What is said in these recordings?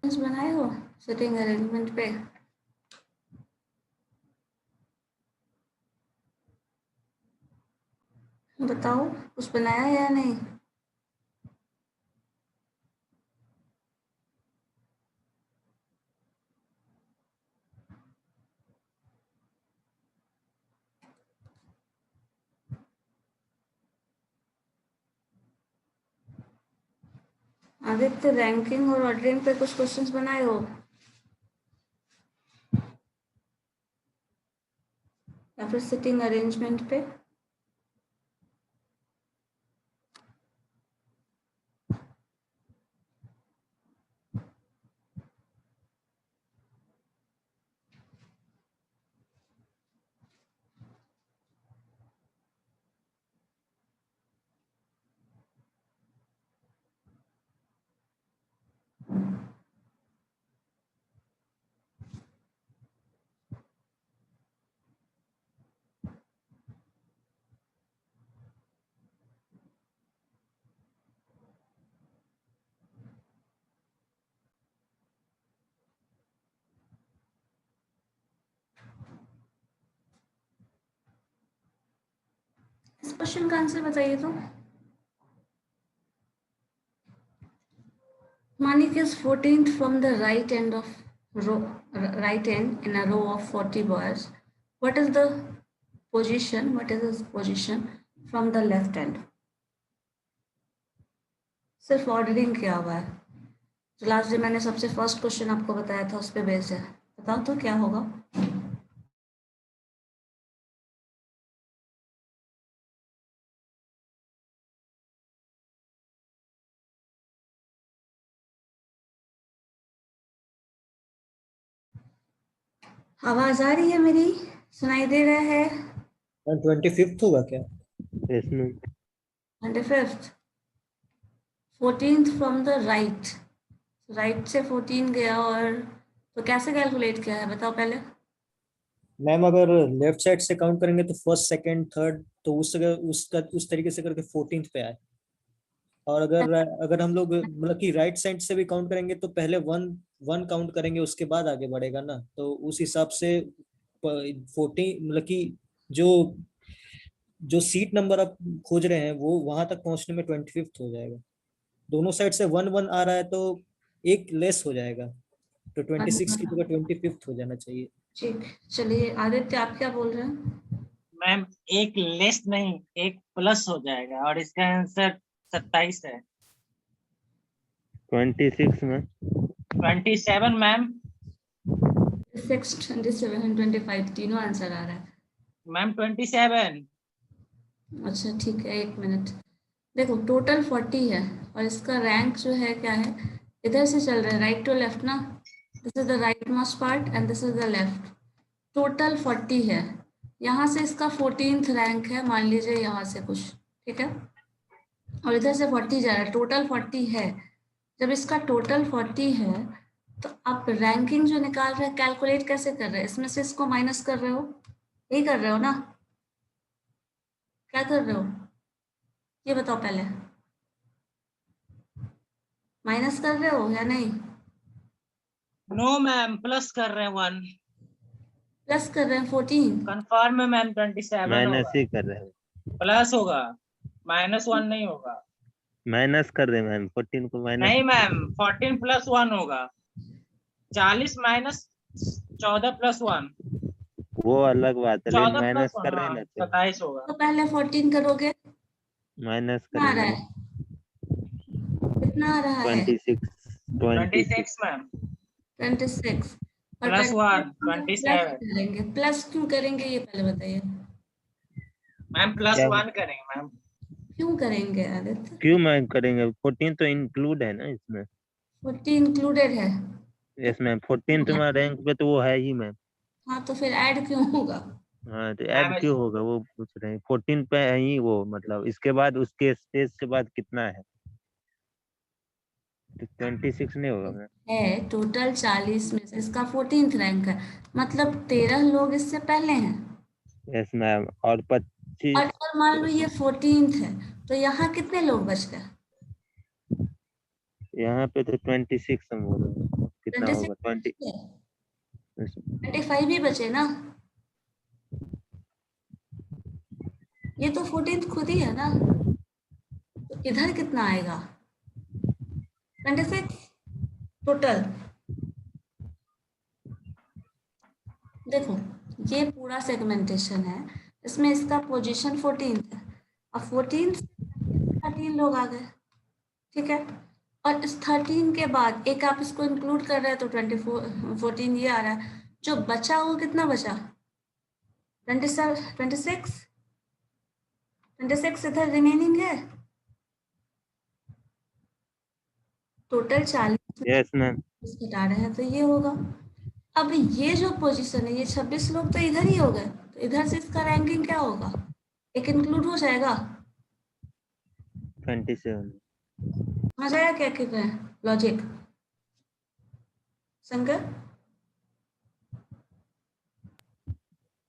बनाए हो sitting arrangement पे? बताओ कुछ बनाया या नहीं? आदित्य, रैंकिंग और ऑर्डरिंग पे कुछ क्वेश्चंस बनाए हो या फिर सिटिंग अरेंजमेंट पे? इस क्वेश्चन का आंसर बताइए तो। Manik is 14th from the right end of right end in a row of 40 bars. What is the position? What is his position from the left end? सिर्फ ordering किया हुआ है। जो लास्ट डे मैंने सबसे first question आपको बताया था उस पर बेस्ड है। बताओ तो क्या होगा? आवाज आ रही है मेरी? सुनाई दे रहा है? 25th होगा क्या? इसमें 25th, 14th from the right. Right से 14 गया और तो कैसे कैलकुलेट किया है बताओ पहले। मैम अगर लेफ्ट साइड से काउंट करेंगे तो फर्स्ट सेकंड थर्ड तो उस तरीके से करके 14th पे आए। और अगर अगर हम लोग मतलब कि राइट साइड से भी काउंट करेंगे तो पहले वन वन काउंट करेंगे उसके बाद आगे बढ़ेगा ना, तो उस हिसाब से 14 मतलब कि जो जो सीट नंबर आप खोज रहे हैं वो वहां तक पहुंचने में 25th हो जाएगा। दोनों साइड से वन वन आ रहा है तो एक लेस हो जाएगा, तो 26 की जगह 25th हो जाना चाहिए। ठीक, चलिए आदित्य आप क्या बोल रहे हैं? मैम एक लेस नहीं एक प्लस हो जाएगा और इसका आंसर 27 है। 26 में 27 मैम। 6, 27 and 25 तीनों आंसर आ रहा है। मैम 27। अच्छा ठीक है, एक मिनट। देखो टोटल 40 है और इसका रैंक जो है क्या है, इधर से चल रहा है राइट टू लेफ्ट ना। This is the right most part and this is the left. Total 40 है। यहाँ से इसका 14th रैंक है, मान लीजिए यहाँ से कुछ, ठीक है। और इधर से 40 जा रहा है, टोटल 40 है। जब इसका टोटल 40 है तो आप रैंकिंग जो निकाल रहे हैं कैलकुलेट कैसे कर रहे हैं? इसमें से इसको माइनस कर रहे हो, यही कर रहे हो ना? क्या कर रहे हो ये बताओ पहले। माइनस कर रहे हो या नहीं? नो मैम प्लस कर रहे हैं 1। प्लस कर रहे हैं 14। कंफर्म है मैम 27 माइनस होगा। ही कर रहे हैं, प्लस होगा, -1 नहीं होगा। माइनस कर रहे हैं मैम, 14 को माइनस नहीं मैम 14 + 1 होगा। 40 - 14 + 1। वो अलग बात है, लेकिन 14 माइनस + कर 1 रहे हैं हाँ ना तो 27 होगा। तो पहले 14 करोगे, माइनस कितना आ रहा करेंगे। है? कितना आ रहा है? 26 मैम 26। और +1 प्लस 27। करेंगे, प्लस क्यों करेंगे ये पहले बताइए। मैम क्या +1 करेंगे मैम। क्यों करेंगे आदित्य? क्यों मैम करेंगे? 14 तो इंक्लूड है ना इसमें। 40 इंक्लूडेड है तो यस मैम, 14th में रैंक पे तो वो है ही मैम। हाँ तो फिर ऐड क्यों होगा? हाँ तो ऐड मैम क्यों होगा वो पूछ रहे हैं। 14 पे है ही वो, मतलब इसके बाद उसके स्टेज के बाद कितना है तो 26 नहीं होगा मैम। है टोटल 40 में से इसका 14th रैंक है, मतलब 13 लोग इससे पहले हैं। यस मैम, और 25 और मान लो ये 14th है तो यहाँ कितने लोग बच गए? यहाँ पे तो 26 हम बोल रहे हैं। कितना 26 होगा 20? 25 ही बचे ना, ये तो 14th खुद ही है ना, तो इधर कितना आएगा 26 टोटल। देखो ये पूरा सेगमेंटेशन है, इसमें इसका पोजीशन 14th है, अब 14th से 13 लोग आ गए, ठीक है, और इस 13 के बाद एक आप इसको इंक्लूड कर रहे हैं तो 14 ये आ रहा है, जो बचा वो कितना बचा 26 इधर रिमेनिंग है, टोटल 40 यस मैम। घटा रहे हैं तो ये होगा। अब ये जो पोजीशन है ये 26 लोग तो इधर ही हो गए, तो इधर से इसका रैंकिंग क्या होगा, एक इंक्लूड हो जाएगा, 27। समझ आया क्या कर रहे हैं लॉजिक शंकर,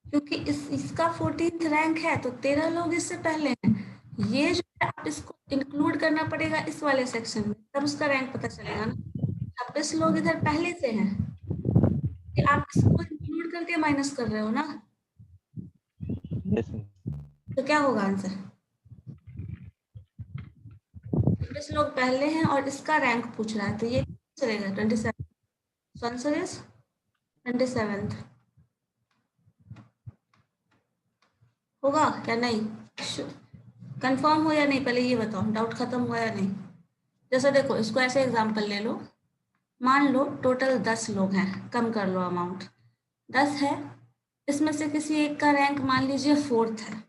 क्योंकि इसका 14th रैंक है तो 13 लोग इससे पहले हैं, ये जो है आप इसको इंक्लूड करना पड़ेगा इस वाले सेक्शन में, तब उसका रैंक पता चलेगा ना, 26 लोग इधर पहले से हैं, कि आप इसको इंक्लूड करके माइनस कर रहे हो ना, यस मैम। तो क्या होगा आंसर, 26 लोग पहले हैं और इसका रैंक पूछ रहा है तो ये चलेगा 27, so आंसर इज 27th, होगा क्या नहीं, कंफर्म हो या नहीं, पहले ये बताओ डाउट खत्म हुआ या नहीं। जैसे देखो इसको ऐसे एग्जांपल ले लो, मान लो टोटल 10 लोग हैं, कम कर लो अमाउंट 10 है, इसमें से किसी एक का रैंक मान लीजिए 4th है,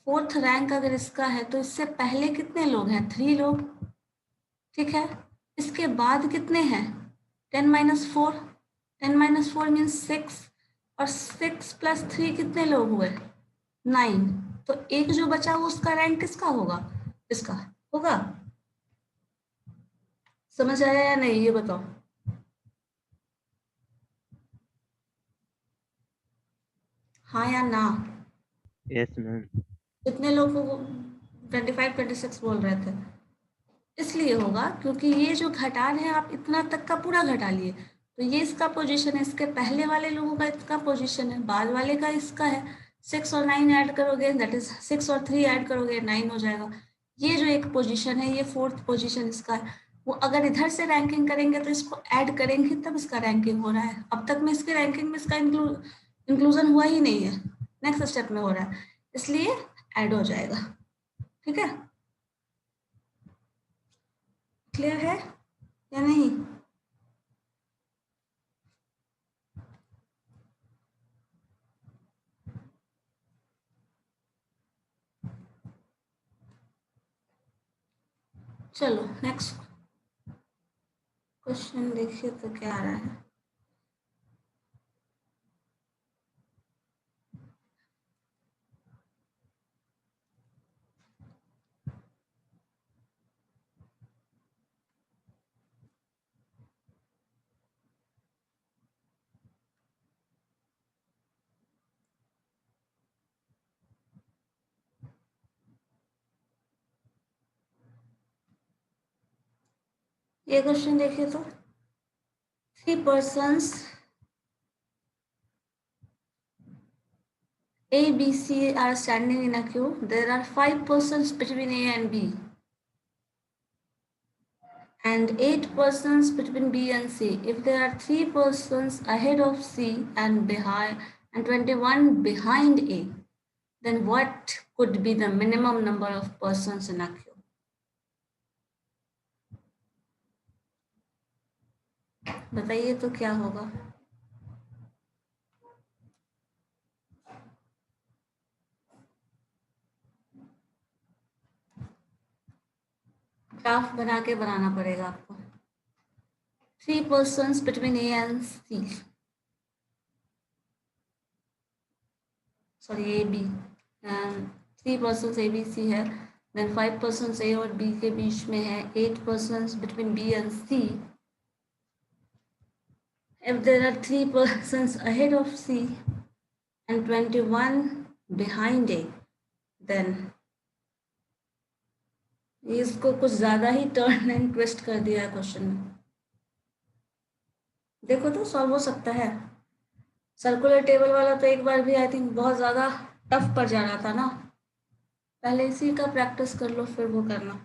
4th रैंक अगर इसका है तो इससे पहले कितने लोग हैं 3 लोग, ठीक है, इसके बाद कितने हैं 10 - 4, 10 - 4 मीन्स 6, और 6 + 3 कितने लोग हुए 9, तो एक जो बचा वो उसका रैंक किसका होगा, इसका होगा, समझ आया या नहीं ये बताओ, हाँ या ना, यस मैम। कितने लोग को 25 26 बोल रहे थे, इसलिए होगा क्योंकि ये जो घटा रहे हैं आप इतना तक का पूरा घटा लिए, तो ये इसका पोजीशन है, इसके पहले वाले लोगों का इसका पोजीशन है, बाद वाले का इसका है, 6 और 9 ऐड करोगे दैट इज 6 और 3 ऐड करोगे 9 हो जाएगा, ये जो एक पोजीशन है ये 4th पोजीशन इसका है, वो अगर इधर से रैंकिंग करेंगे तो इसको ऐड करेंगे तब इसका रैंकिंग हो रहा है, अब तक में इसके रैंकिंग में इसका इंक्लूजन हुआ ही नहीं है, नेक्स्ट स्टेप में हो रहा है, इसलिए ऐड हो जाएगा, ठीक है, क्लियर है या नहीं। चलो नेक्स्ट क्वेश्चन देखिए तो क्या आ रहा है, ये क्वेश्चन देखिए तो 3 persons A, B, C are standing in a queue. There are 5 persons between A and B, and 8 persons between B and C. If there are 3 persons ahead of C and behind, and 21 behind A, then what could be the minimum number of persons in a queue? बताइए तो क्या होगा, graph बना के बनाना पड़ेगा आपको, 3 persons between A and C, sorry A, B, and 3 persons A, B, C है, then 5 persons A और B के बीच में है, 8 persons between B and C. If there are 3 persons ahead of C and 21 behind A, then इसको कुछ ज्यादा ही turn and twist कर दिया है क्वेश्चन में, देखो तो सॉल्व हो सकता है। सर्कुलर टेबल वाला तो एक बार भी आई थिंक बहुत ज़्यादा टफ पड़ जा रहा था ना, पहले इसी का प्रैक्टिस कर लो फिर वो करना।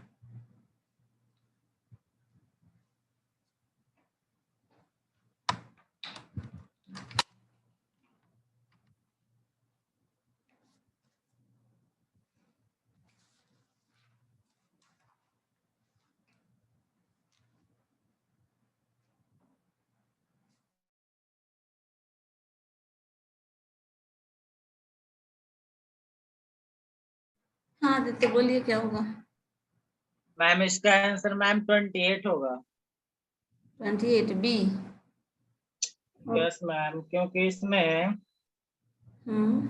हाँ आदित्य बोलिए क्या होगा। मैम इसका आंसर मैम 28 होगा। 28 बी। यस मैम, क्योंकि इसमें हम्म,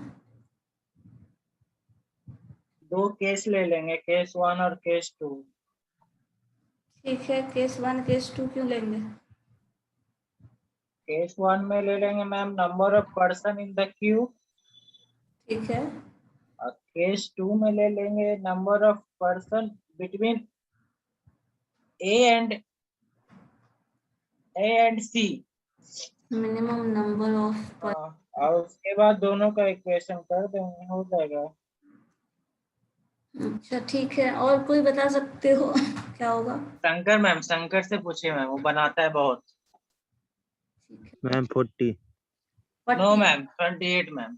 2 केस ले लेंगे, केस 1 और केस 2। ठीक है, केस 1 केस 2 क्यों लेंगे? केस 1 में ले लेंगे ma'am number of person in the queue, ठीक है, और केस 2 में ले लेंगे number of person between A and C. Minimum number of. और उसके बाद दोनों का इक्वेशन कर देंगे, हो जाएगा। अच्छा ठीक है, और कोई बता सकते हो क्या होगा? शंकर मैम, शंकर से पूछिए मैम, वो बनाता है बहुत। ठीक है, ma'am 40। No 40। Ma'am 28 ma'am.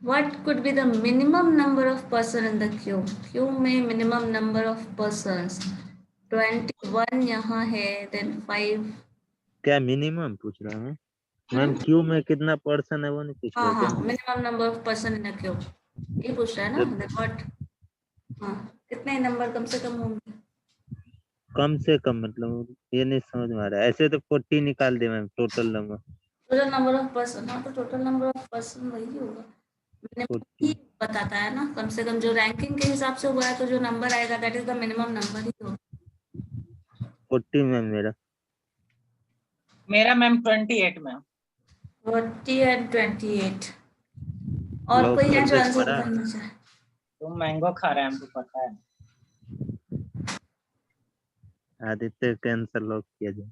What could be the minimum number of person in the queue? Queue में minimum number of persons 21 यहाँ है, then 5। क्या मिनिमम पूछ रहा हूँ मैम? क्यू में कितना पर्सन है वो नहीं पूछ हाँ रहे हाँ, क्या? minimum number of person in a queue ये पूछ रहा है ना। जब Then what? हाँ, कितने नंबर कम से कम होंगे? कम से कम मतलब ये नहीं समझ में आ रहा है। ऐसे तो 40 निकाल दे ma'am total number. Total number of person, हाँ तो टोटल नंबर ऑफ पर्सन वही होगा। मिनिमम ही 40। बताता है ना, कम से कम जो रैंकिंग के हिसाब से हुआ है तो जो नंबर आएगा that is the minimum number ही होगा। 40 मैम मेरा। मेरा मैम 28 मैम। 40 and 28। और लॉक कोई है कर जो दे आंसर पड़ा। करना चाहे? तुम मैंगो खा रहे हैं, हमको पता है। आदित्य कैंसर लॉक किया जाए।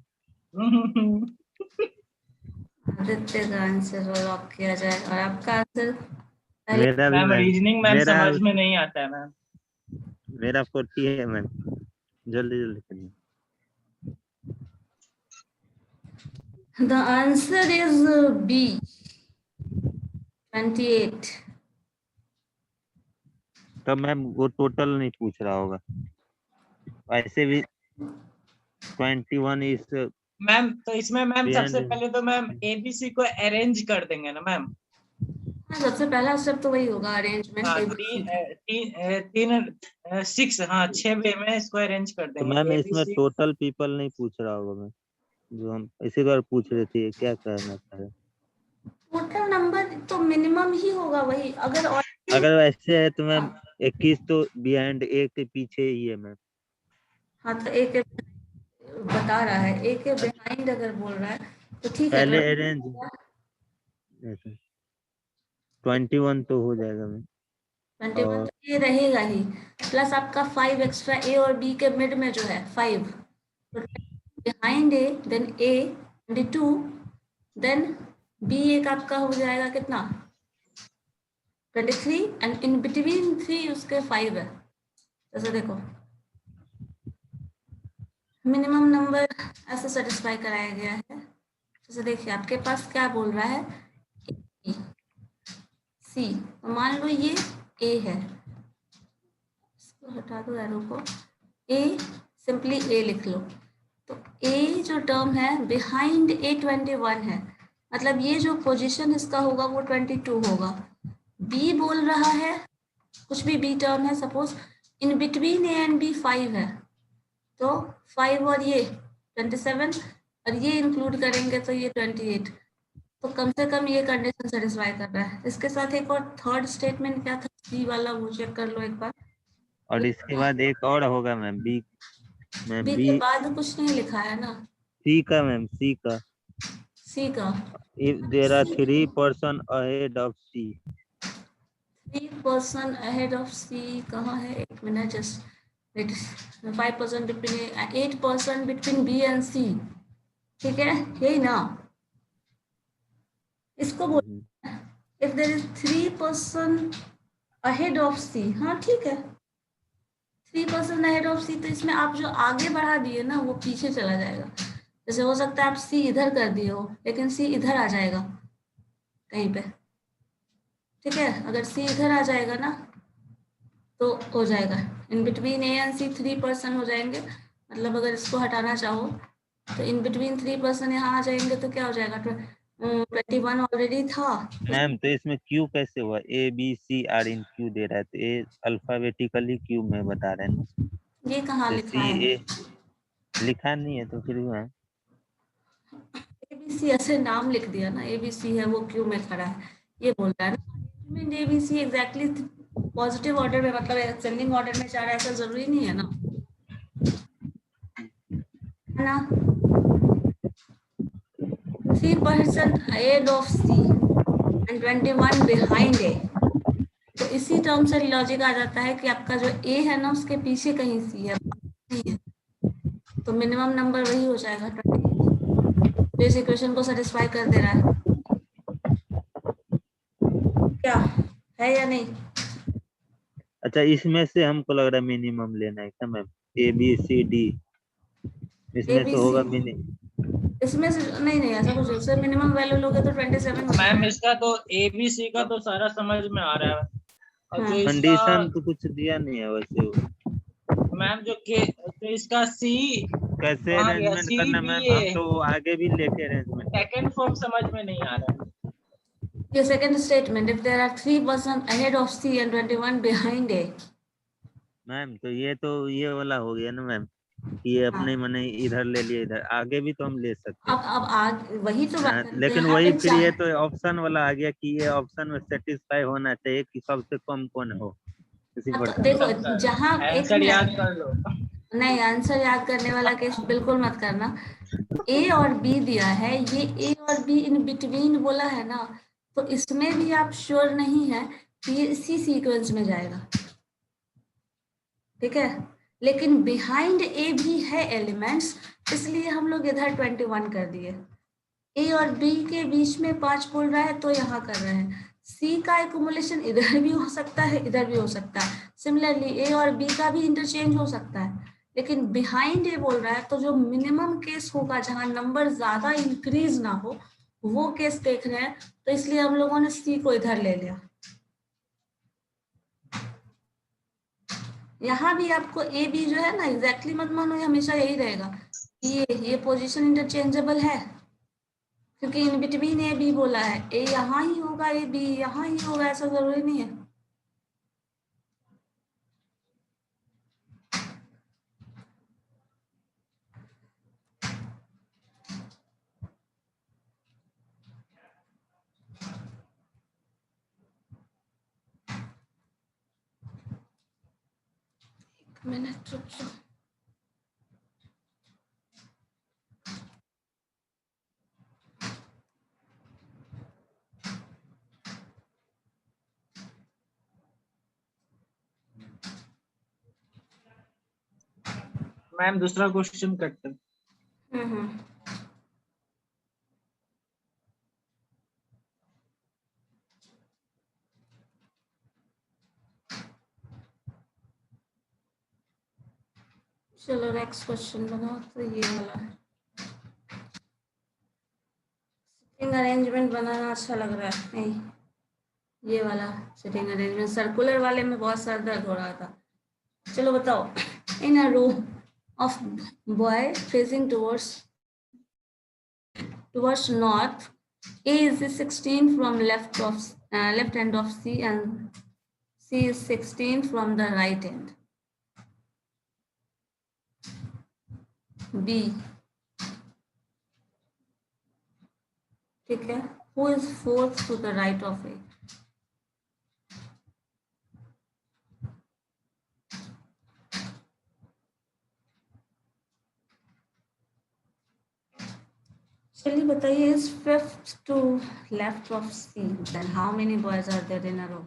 आदित्य का आंसर लॉक किया जाए, और आपका आंसर पहले। मेरा भी मैम मैम। रीजनिंग मैम मेरा समझ में नहीं आता है मैम। मेरा 40 है मैम। जल्दी जल्दी करिए। The answer is be 28। तब मैम वो टोटल नहीं पूछ रहा होगा। ऐसे भी 21 इस मैम तो इसमें मैम सबसे बिहाइंड। पहले तो मैम एबीसी को अरेंज कर देंगे ना मैम। हाँ, सबसे पहला स्टेप तो वही होगा, अरेंजमेंट हाँ एबीसी का। तीन 6, हाँ 6 वे में इसको अरेंज कर तो देंगे मैम इसमें एबीसी। टोटल पीपल नहीं पूछ रहा होगा मैम, जो हम इसी बार पूछ रहे थे क्या कहना चाह रहे। टोटल नंबर तो मिनिमम ही होगा वही, अगर और अगर वैसे है तो मैम 21 तो बिहाइंड ए के पीछे ही है मैम। हाँ तो एक बता रहा है, एक के बिहाइंड अगर बोल रहा है तो ठीक है। पहले अरेंज 21 तो हो जाएगा मैम। 21 और तो ये रहेगा ही, प्लस आपका 5 एक्स्ट्रा ए और बी के मिड में जो है 5, तो behind A then A 22 then B एक आपका हो जाएगा कितना 23, एंड इन बिटवीन 3 उसके 5 है। जैसे देखो मिनिमम नंबर ऐसे सेटिस्फाई कराया गया है। जैसे देखिए आपके पास क्या बोल रहा है सी, तो मान लो ये ए है, इसको हटा दो एरो को, ए सिंपली ए लिख लो। तो ए जो टर्म है बिहाइंड ए 21 है, मतलब ये जो पोजीशन इसका होगा वो 22 होगा। बी बोल रहा है कुछ भी बी टर्म है, suppose in between A and B 5 है, तो 5 और ये 27 और ये इंक्लूड करेंगे तो ये 28, तो कम से कम ये कंडीशन सेटिस्फाई कर रहा है। इसके साथ एक और थर्ड स्टेटमेंट क्या था सी वाला, वो चेक कर लो एक बार। और इसके बाद एक और होगा ma'am B. Ma'am B B के बाद कुछ नहीं लिखा है ना, सी का मैम सी का। सी का if there are 3 person ahead of C. 3% ahead of C कहाँ है, एक minute just wait. 5% between 8% between B and C, ठीक है, यही ना, इसको बोल if there is 3% ahead of C, हाँ ठीक है, 3% अहेड ऑफ सी, तो इसमें आप जो आगे बढ़ा दिए ना वो पीछे चला जाएगा। जैसे हो सकता है आप सी इधर कर दिए हो, लेकिन सी इधर आ जाएगा कहीं पे, ठीक है, अगर सी इधर आ जाएगा ना तो हो जाएगा, इन बिटवीन ए एंड सी 3% हो जाएंगे, मतलब अगर इसको हटाना चाहो तो इन बिटवीन 3% यहाँ आ जाएंगे, तो क्या हो जाएगा, 21 ऑलरेडी था। मैम तो इसमें क्यू कैसे हुआ? A B C are in Q दे रहा है, तो ए अल्फाबेटिकली क्यू में बता रहे हैं ना। ये कहाँ तो लिखा सी है? ए लिखा नहीं है तो फिर हुआ है। एबीसी ऐसे नाम लिख दिया ना, एबीसी है वो क्यू में खड़ा है, ये बोल रहा है ना, arrangement ABC exactly positive order में, मतलब असेंडिंग ऑर्डर में जा रहा है, ऐसा जरूरी नहीं है ना, है ना। 3% ahead of C and 21 behind A, तो इसी टर्म से लॉजिक आ जाता है कि आपका जो A है ना उसके पीछे कहीं C है, नहीं है, तो मिनिमम नंबर वही हो जाएगा 28, इस इक्वेशन को सेटिस्फाई कर दे रहा है, क्या है या नहीं? अच्छा, इसमें से हमको लग रहा है मिनिमम लेना है क्या ma'am? A B C D इसमें से एबीसी होगा मिनिमम। इसमें से नहीं ऐसा कुछ है, सर मिनिमम वैल्यू लोगे तो 27 हो मैम जाएगा। इसका तो एबीसी का तो सारा समझ में आ रहा है, और जो हाँ इसका कंडीशन तो कुछ दिया नहीं है वैसे। मैम जो इसका सी कैसे कहाँ गया, अरेंजमेंट सी करना बी मैम, हम ए तो आगे भी लेके अरेंजमेंट सेकेंड फॉर्म समझ में नहीं आ रहा है। ये second statement, if there are 3% ahead of C and 21 behind A। Ma'am. तो ये वाला हो गया ना मैम, कि ये हाँ, अपने मने इधर ले लिए, इधर आगे भी तो हम ले सकते हैं। अब आग वही तो बात है, लेकिन यहाँ वही पे फिर ये तो ऑप्शन वाला आ गया कि ये ऑप्शन में सेटिस्फाई होना चाहिए कि सबसे कम कौन हो इसी हाँ, तो प्रकार। देखो जहाँ एक आंसर याद मिनट, कर लो। नहीं आंसर याद करने वाला केस बिल्कुल मत करना, ए और बी दिया है, ये ए और बी इन बिटवीन बोला है ना, तो इसमें भी आप श्योर नहीं है कि ये इसी सीक्वेंस में जाएगा, ठीक है, लेकिन बिहाइंड ए भी है एलिमेंट्स, इसलिए हम लोग इधर 21 कर दिए, ए और बी के बीच में 5 बोल रहा है तो यहाँ कर रहे हैं, सी का एकुमुलेशन इधर भी हो सकता है इधर भी हो सकता है, सिमिलरली ए और बी का भी इंटरचेंज हो सकता है, लेकिन बिहाइंड ए बोल रहा है तो जो मिनिमम केस होगा जहां नंबर ज्यादा इंक्रीज ना हो वो केस देख रहे हैं, तो इसलिए हम लोगों ने सी को इधर ले लिया। यहाँ भी आपको ए बी जो है ना एग्जैक्टली मत मानो, ये हमेशा यही रहेगा कि ये पोजीशन इंटरचेंजेबल है, क्योंकि इन बिटवीन ए बी बोला है, ए यहाँ ही होगा ए बी यहाँ ही होगा, ऐसा जरूरी नहीं है। एक मिनट रुक जाओ। मैम दूसरा क्वेश्चन करते हैं। हम्म। चलो नेक्स्ट क्वेश्चन बनाओ, तो ये वाला है, सिटिंग अरेंजमेंट बनाना अच्छा लग रहा है, नहीं ये वाला सिटिंग अरेंजमेंट, सर्कुलर वाले में बहुत सर दर्द हो रहा था। चलो बताओ, in a row of boy facing towards north, A is 16 from left end of C and C is 16 from the right end. B, ठीक है, who is fourth to the right of A? चलिए बताइए, is fifth to left of C, then how many boys are there in a row?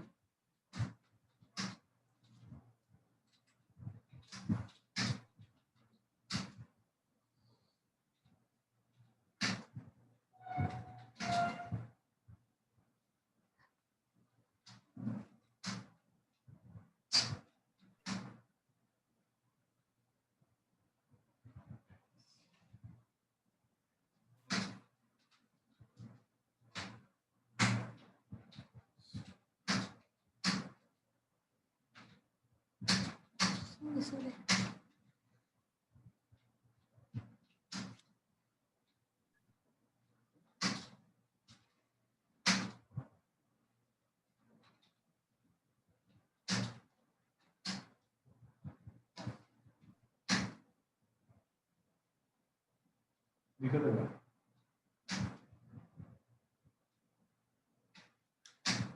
Sorry. दिक्कत है क्या?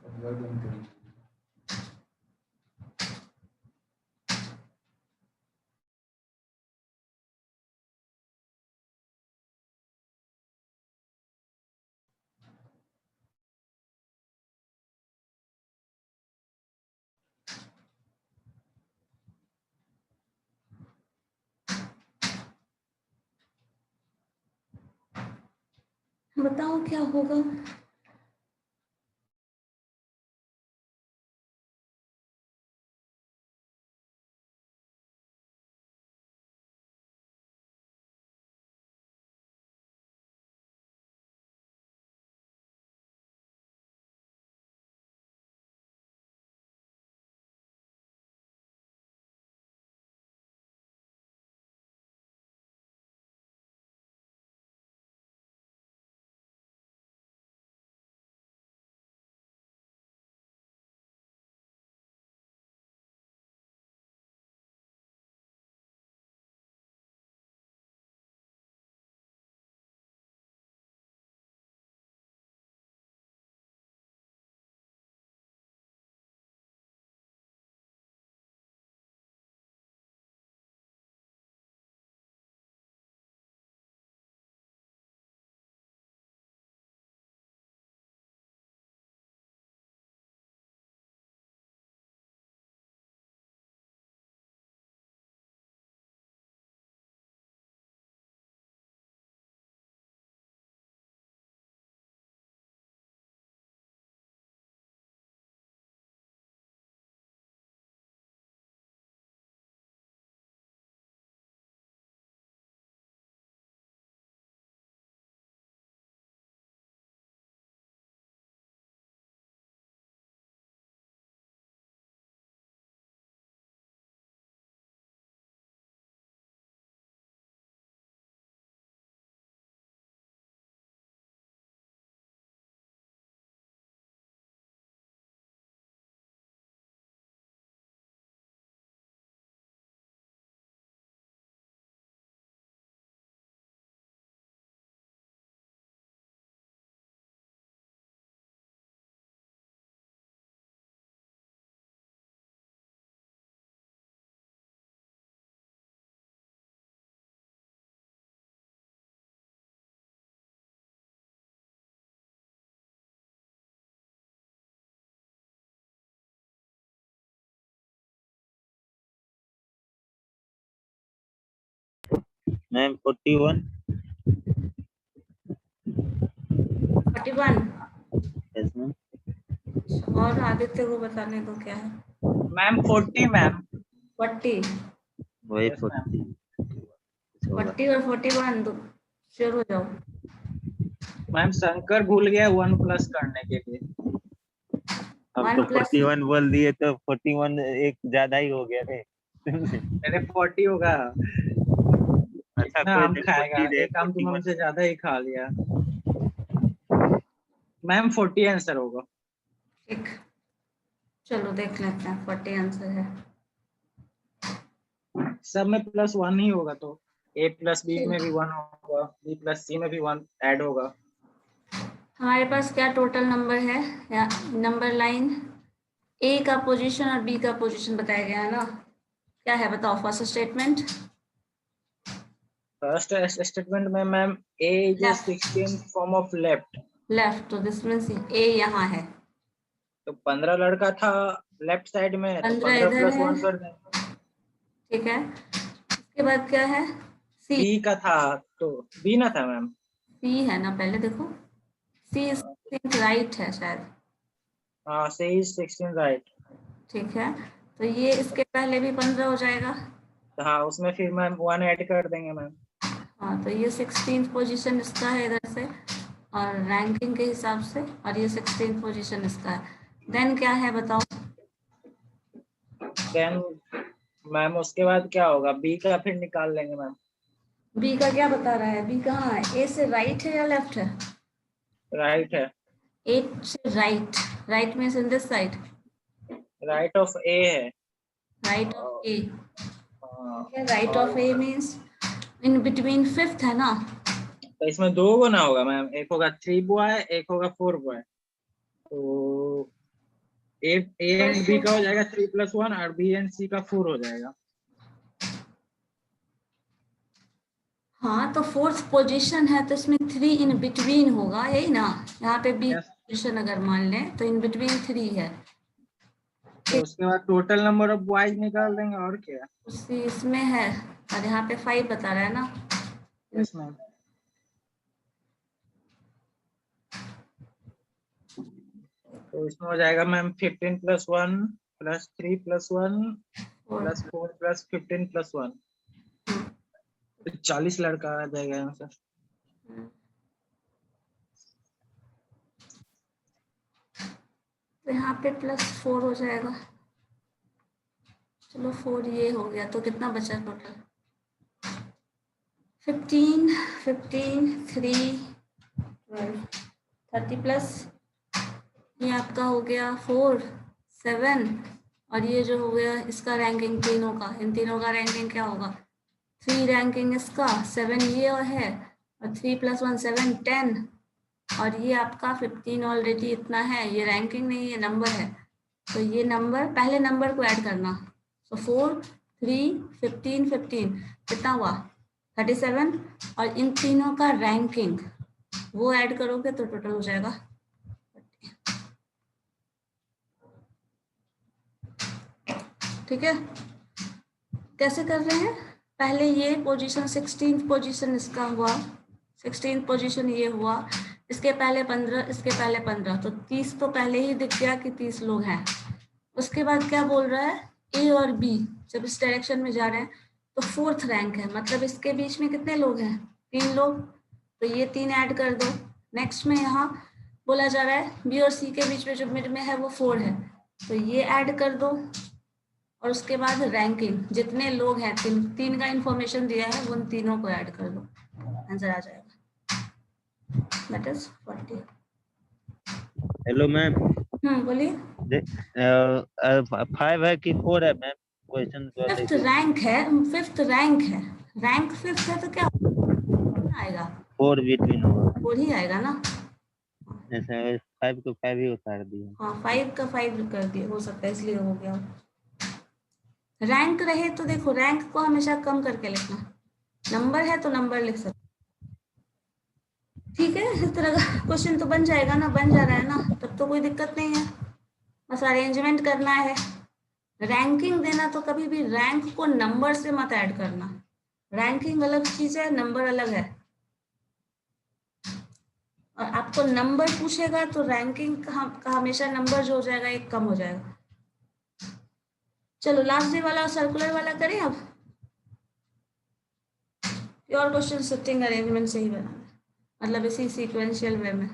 अब याद नहीं करें। बताओ क्या होगा? मैम 41। 41। Yes ma'am. और आदित्य को बताने दो क्या है। Ma'am 40 ma'am. 40। वही Yes, ma'am. 40 होगा। 40 और 41 दो श्योर हो जाओ। मैम शंकर भूल गया 1 प्लस करने के लिए। हम 1 तो प्लस 41 बोल दिए तो 41 एक ज्यादा ही हो गया रे। मेरे 40 होगा। अच्छा कितना कोई आम नहीं, खाएगा? 40 रहे, एक आम तो 41 हमसे ज्यादा ही खा लिया। मैम 40 आंसर होगा। ठीक, चलो देख लेते हैं। 40 आंसर है। सब में +1 ही होगा तो A प्लस B में ठीक। भी 1 होगा, B प्लस C में भी 1 ऐड होगा। हमारे पास क्या टोटल नंबर है या नंबर लाइन? ए का पोजीशन और बी का पोजीशन बताया गया है ना। क्या है बताओ फर्स्ट स्टेटमेंट। फर्स्ट स्टेटमेंट में ma'am A is Left. 16th form of left. Left, तो दिस मीन्स ए यहाँ है। तो 15 लड़का था लेफ्ट साइड में, तो 15 15 इधर + है। 1 कर दें। ठीक है, उसके बाद क्या है? सी। B का था तो B ना था मैम। सी है ना, पहले देखो। सी इज राइट है शायद। हाँ C इज 16 राइट। ठीक है, तो ये इसके पहले भी 15 हो जाएगा। हाँ उसमें फिर मैम 1 ऐड कर देंगे मैम। हाँ, तो ये 16th पोजीशन इसका है इधर से और रैंकिंग के हिसाब से, और ये 16th पोजीशन इसका है। देन क्या है बताओ। देन मैम उसके बाद क्या होगा, बी का फिर निकाल लेंगे मैम। बी का क्या बता रहा है? बी कहाँ है? ए से राइट है या लेफ्ट है? राइट है। ए से right, right means in this side, right of A है। Right of A. हाँ, right of A means in between fifth है ना? तो इसमें दो गुना होगा मैम, एक होगा 3 बॉय, एक होगा 4 बॉय। तो ए एंड बी का हो जाएगा 3+1 और बी एंड सी का 4 हो जाएगा। हाँ, तो फोर्थ पोजीशन है तो इसमें 3 इन बिटवीन होगा, यही ना? यहाँ पे बी Yes. पोजीशन अगर मान लें तो इन बिटवीन 3 है। तो उसके बाद टोटल नंबर ऑफ बॉयज निकाल देंगे और क्या। उसी इसमें है, और यहाँ पे 5 बता रहा है ना? Yes ma'am. तो इसमें हो जाएगा मैम 15+1 + 3+1 और + 4 + 15+1, 40 लड़का आ जाएगा यहाँ से। तो यहाँ पे +4 हो जाएगा। चलो 4 ये हो गया, तो कितना बचा टोटल? 15, 15, 3, 12, 30 प्लस ये आपका हो गया 4, 7, और ये जो हो गया इसका रैंकिंग तीनों का, इन तीनों का रैंकिंग क्या होगा? 3 रैंकिंग इसका, 7 ये और है, और 3+1 7, 10, और ये आपका 15 ऑलरेडी इतना है। ये रैंकिंग नहीं, ये नंबर है। तो ये नंबर, पहले नंबर को ऐड करना। तो 4, 3, 15, 15 कितना हुआ? 37, और इन तीनों का रैंकिंग वो ऐड करोगे तो टोटल हो जाएगा। ठीक है, कैसे कर रहे हैं? पहले ये पोजीशन 16th पोजीशन इसका हुआ, 16th पोजीशन ये हुआ, इसके पहले 15, इसके पहले 15, तो 30 तो पहले ही दिख गया कि 30 लोग हैं। उसके बाद क्या बोल रहा है? ए और बी जब इस डायरेक्शन में जा रहे हैं तो 4th रैंक है, मतलब इसके बीच में कितने लोग हैं? 3 लोग, तो ये 3 ऐड कर दो। नेक्स्ट में यहाँ बोला जा रहा है बी और सी के बीच में जो मिड में है वो 4 है, तो ये ऐड कर दो, और उसके बाद रैंकिंग जितने लोग हैं, तीन का इंफॉर्मेशन दिया है, उन तीनों को ऐड कर दो, आंसर आ जाएगा, दैट इज 40। हेलो मैम, बोलिए। 5 है कि 4 है मैम? क्वेश्चन तो अलग फिफ्थ ही। रैंक है, फिफ्थ रैंक है, रैंक फिफ्थ है तो क्या आएगा? 4 बिटवीन होगा। 4 ही आएगा ना? जैसे 5 को 5 ही उतार दिया। हाँ, 5 का 5 कर दिया, हो सकता है इसलिए हो गया। रैंक रहे तो देखो, रैंक को हमेशा कम करके लिखना, नंबर है तो नंबर लिख सकते। ठीक है, इस तरह का क्वेश्चन तो बन जाएगा ना, बन जा रहा है ना, तब तो कोई दिक्कत नहीं है, बस अरेंजमेंट करना है। रैंकिंग देना तो कभी भी रैंक को नंबर से मत ऐड करना, रैंकिंग अलग चीज है, नंबर अलग है। और आपको नंबर पूछेगा तो रैंकिंग का हमेशा नंबर जो हो जाएगा एक कम हो जाएगा। चलो लास्ट डे वाला और सर्कुलर वाला करें अब। प्योर क्वेश्चन सिटिंग अरेंजमेंट से ही बनाना, मतलब इसी सीक्वेंशियल वे में।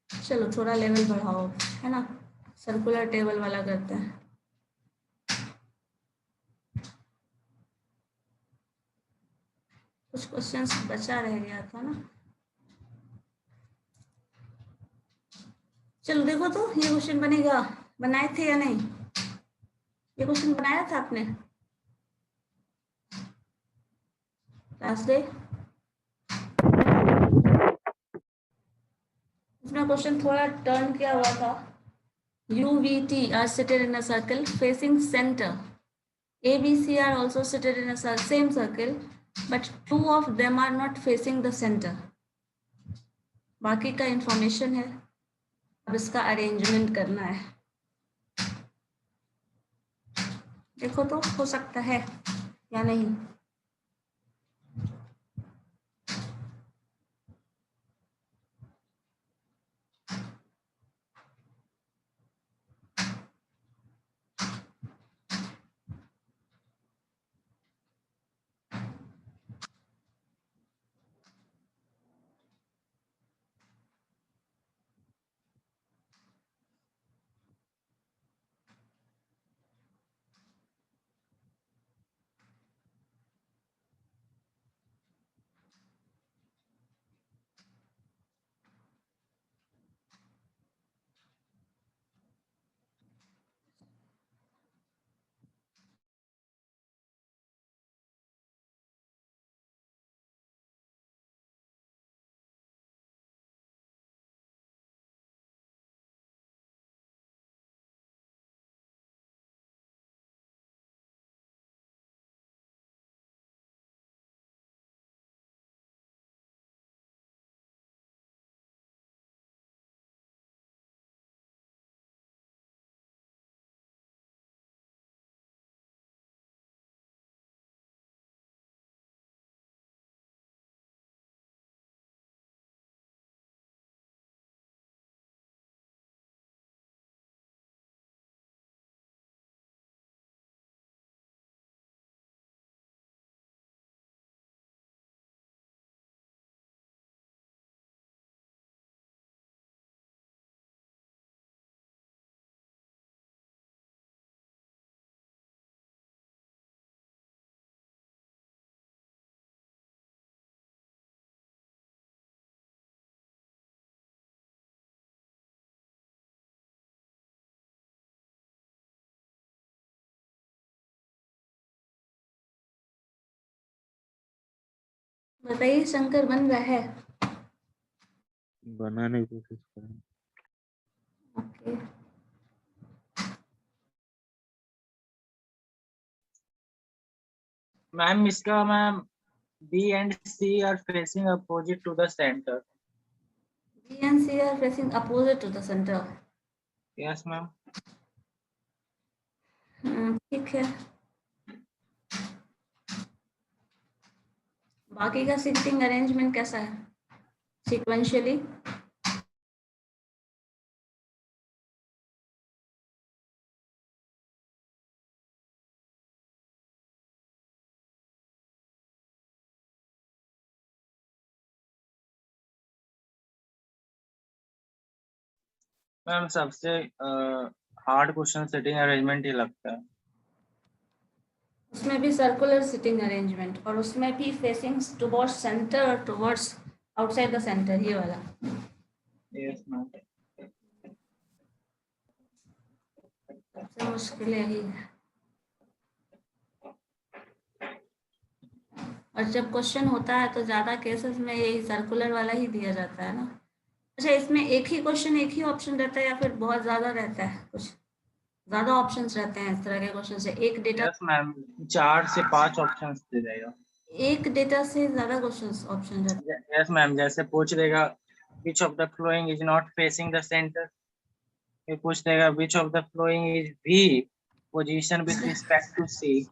चलो थोड़ा लेवल बढ़ाओ, है ना, सर्कुलर टेबल वाला करते हैं। कुछ क्वेश्चंस बचा रह गया था ना। चलो देखो तो ये क्वेश्चन बनेगा, बनाए थे या नहीं? ये क्वेश्चन बनाया था आपने लास्ट डे? इसमें क्वेश्चन थोड़ा टर्न किया हुआ था। UVT are seated in a circle facing center. ABC are also seated in a same circle, but 2 of them are not facing the center. बाकी का इंफॉर्मेशन है, अब इसका अरेंजमेंट करना है। देखो तो हो सकता है या नहीं। बताइए शंकर, बन रहा है? बनाने की कोशिश करें। ओके, मैम इसका ma'am B and C are facing opposite to the center. B and C are facing opposite to the center. Yes ma'am. ठीक है। बाकी का सीटिंग अरेंजमेंट कैसा है? सीक्वेंशियली? मैम सबसे हार्ड क्वेश्चन सिटिंग अरेंजमेंट ही लगता है. उसमें भी सर्कुलर सिटिंग अरेंजमेंट, और उसमें भी फेसिंग टुवर्ड्स सेंटर और टुवर्ड्स आउटसाइड द सेंटर, ये वाला। Yes ma'am. सबसे मुश्किल यही है। और जब क्वेश्चन होता है तो ज्यादा केसेस में यही सर्कुलर वाला ही दिया जाता है ना। अच्छा, इसमें एक ही क्वेश्चन, एक ही ऑप्शन रहता है या फिर बहुत ज्यादा रहता है? कुछ ज्यादा ऑप्शंस रहते हैं इस तरह के क्वेश्चन से? एक डेटा, यस मैम 4 से 5 ऑप्शंस दे देगा. एक डेटा से ज्यादा क्वेश्चंस ऑप्शन रहते हैं। यस मैम, जैसे पूछ देगा which of the following is not facing the center, फिर पूछ देगा which of the following is B position with respect to C.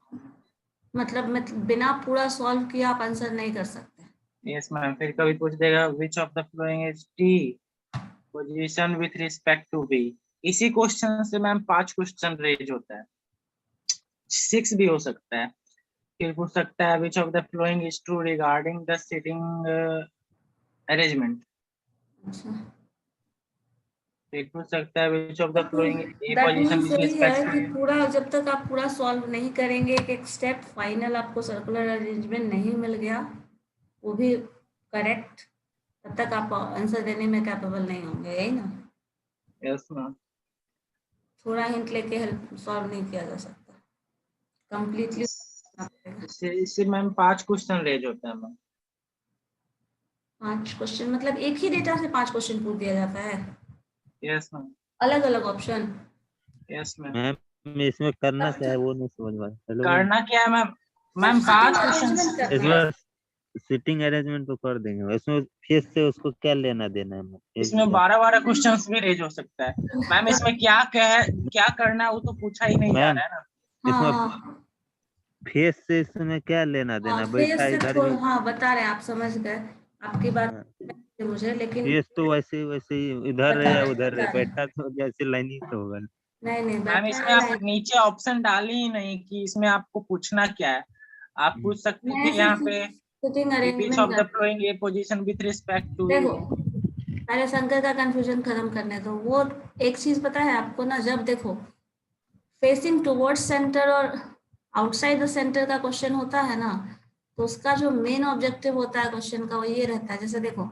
मतलब बिना पूरा सॉल्व किए आप आंसर नहीं कर सकते। यस मैम, फिर कभी पूछ देगा which of the following is D position with respect to B. इसी क्वेश्चन से मैम 5 क्वेश्चन रेज होता है, 6 भी हो सकता है. फिर पूछ सकता है which of the following is true regarding the sitting arrangement. अच्छा, फिर पूछ सकता है which of the following is A that position means with यही है respect कि to पूरा, जब तक आप पूरा सॉल्व नहीं करेंगे एक एक स्टेप, फाइनल आपको सर्कुलर अरेंजमेंट नहीं मिल गया, वो भी करेक्ट, तब तक आप आंसर देने में कैपेबल नहीं होंगे, यही ना? Yes ma'am. थोड़ा हिंट लेके हेल्प सॉल्व नहीं किया जा सकता कंप्लीटली। इससे मैम 5 क्वेश्चन रेज होता है मैम. 5 क्वेश्चन मतलब एक ही डेटा से 5 क्वेश्चन पूछ दिया जाता है? Yes ma'am. अलग अलग ऑप्शन? Yes ma'am. मैम इसमें करना क्या है वो नहीं समझ में आया। हेलो मैम, करना क्या है मैम? Ma'am 5 question. इसमें सिटिंग अरेंजमेंट तो कर देंगे, इसमें फेस से उसको क्या लेना देना है मैम? इसमें 12 क्वेश्चंस भी रेज हो सकता है मैम. इसमें क्या करना है वो तो पूछा ही नहीं जा मैम रहा है ना. इसमें हाँ, फेस से इसमें क्या लेना देना? बैठा इधर भी, हाँ बता रहे हैं, आप समझ गए, आपकी बात हाँ, मुझे, लेकिन फेस तो वैसे वैसे ही इधर बता है या रहे उधर है, बता रहे बैठा तो जैसे लाइन ही तो होगा। नहीं मैम बैठा इसमें आप नीचे ऑप्शन डाले ही नहीं कि इसमें आपको पूछना क्या है. आप पूछ सकते मैं थे यहाँ पे sitting which arrangement of the कर, following A position with respect to. देखो पहले शंकर का कंफ्यूजन खत्म करने दो। वो एक चीज पता है आपको ना, जब देखो फेसिंग टुवर्ड्स सेंटर और आउटसाइड द सेंटर का क्वेश्चन होता है ना, तो उसका जो मेन ऑब्जेक्टिव होता है क्वेश्चन का वो ये रहता है, जैसे देखो